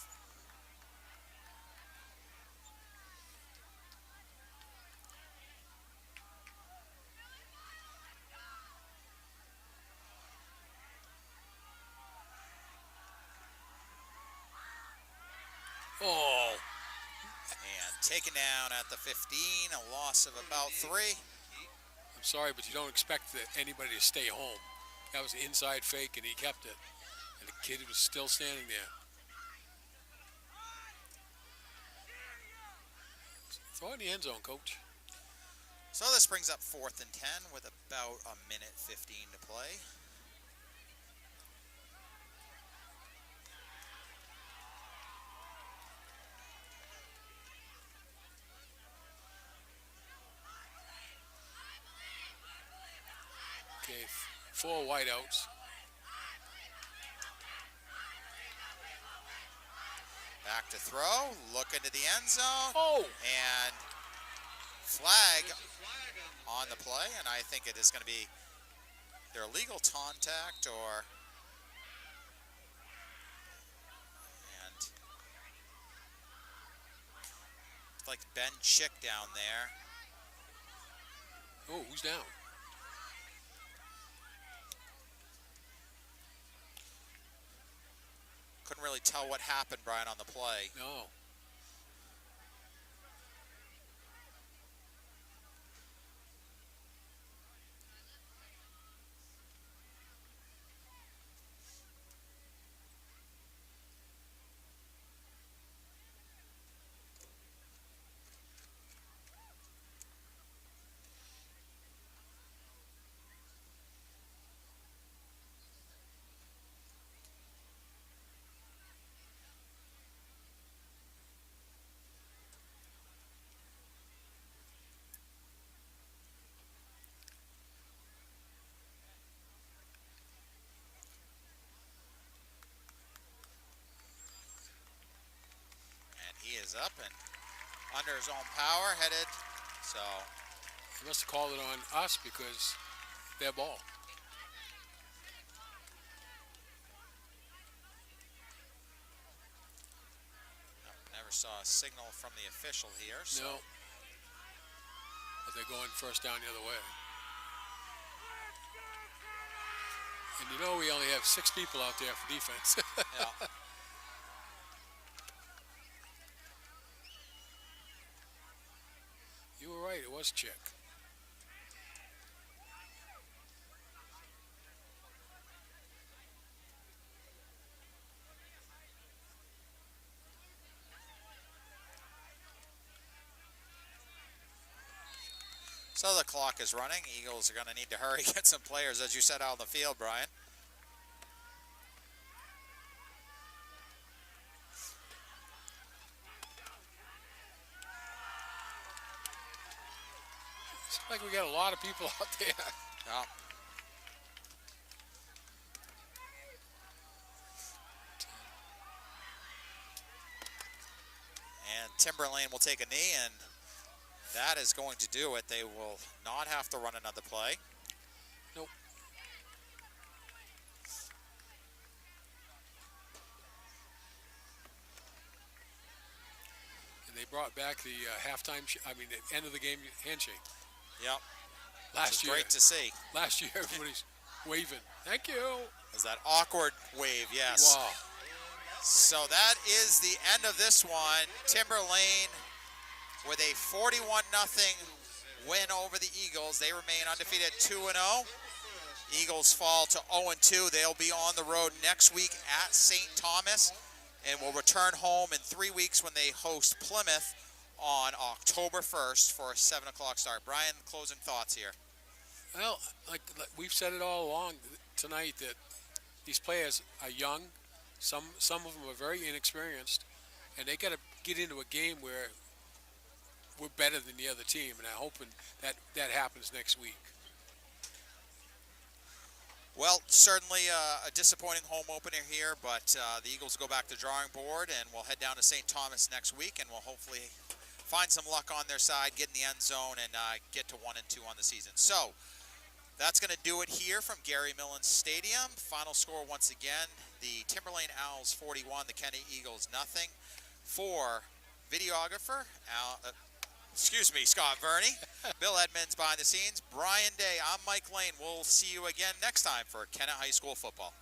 Oh, And taken down at the 15, a loss of about 3. I'm sorry, but you don't expect anybody to stay home. That was an inside fake, and he kept it. And the kid was still standing there. Throw it in the end zone, coach. So this brings up 4th and 10 with about a minute 15 to play. Okay, 4 wideouts. Back to throw, look into the end zone, Oh! and flag on the play, and I think it is going to be either illegal contact or, and it's like Ben Chick down there. Oh, who's down? Couldn't really tell what happened, Brian, on the play. No. He is up and under his own power, headed, so. He must have called it on us because their ball. Never saw a signal from the official here. So. No. But they're going first down the other way. And you know we only have 6 people out there for defense. Yeah. You were right, it was Chick. So the clock is running. Eagles are going to need to hurry, get some players, as you said, out on the field, Brian. It's like we got a lot of people out there. Yeah. And Timberlane will take a knee, and that is going to do it. They will not have to run another play. Nope. And they brought back the halftime, the end of the game handshake. Yep. Last year. Great to see. Last year, everybody's waving. Thank you. Is that awkward wave? Yes. Wow. So that is the end of this one. Timberlane with a 41-0 win over the Eagles. They remain undefeated at 2-0. Eagles fall to 0-2. They'll be on the road next week at St. Thomas and will return home in 3 weeks when they host Plymouth on October 1st for a 7 o'clock start. Brian, closing thoughts here. Well, like we've said it all along tonight, that these players are young. Some of them are very inexperienced, and they got to get into a game where we're better than the other team, and I'm hoping that happens next week. Well, certainly a disappointing home opener here, but the Eagles go back to the drawing board, and we'll head down to St. Thomas next week, and we'll hopefully find some luck on their side, get in the end zone, and get to 1-2 on the season. So that's going to do it here from Gary Millen Stadium. Final score once again, the Timberlane Owls 41, the Kennett Eagles nothing. For videographer, Scott Verney, Bill Edmonds behind the scenes, Brian Day, I'm Mike Lane. We'll see you again next time for Kennett High School football.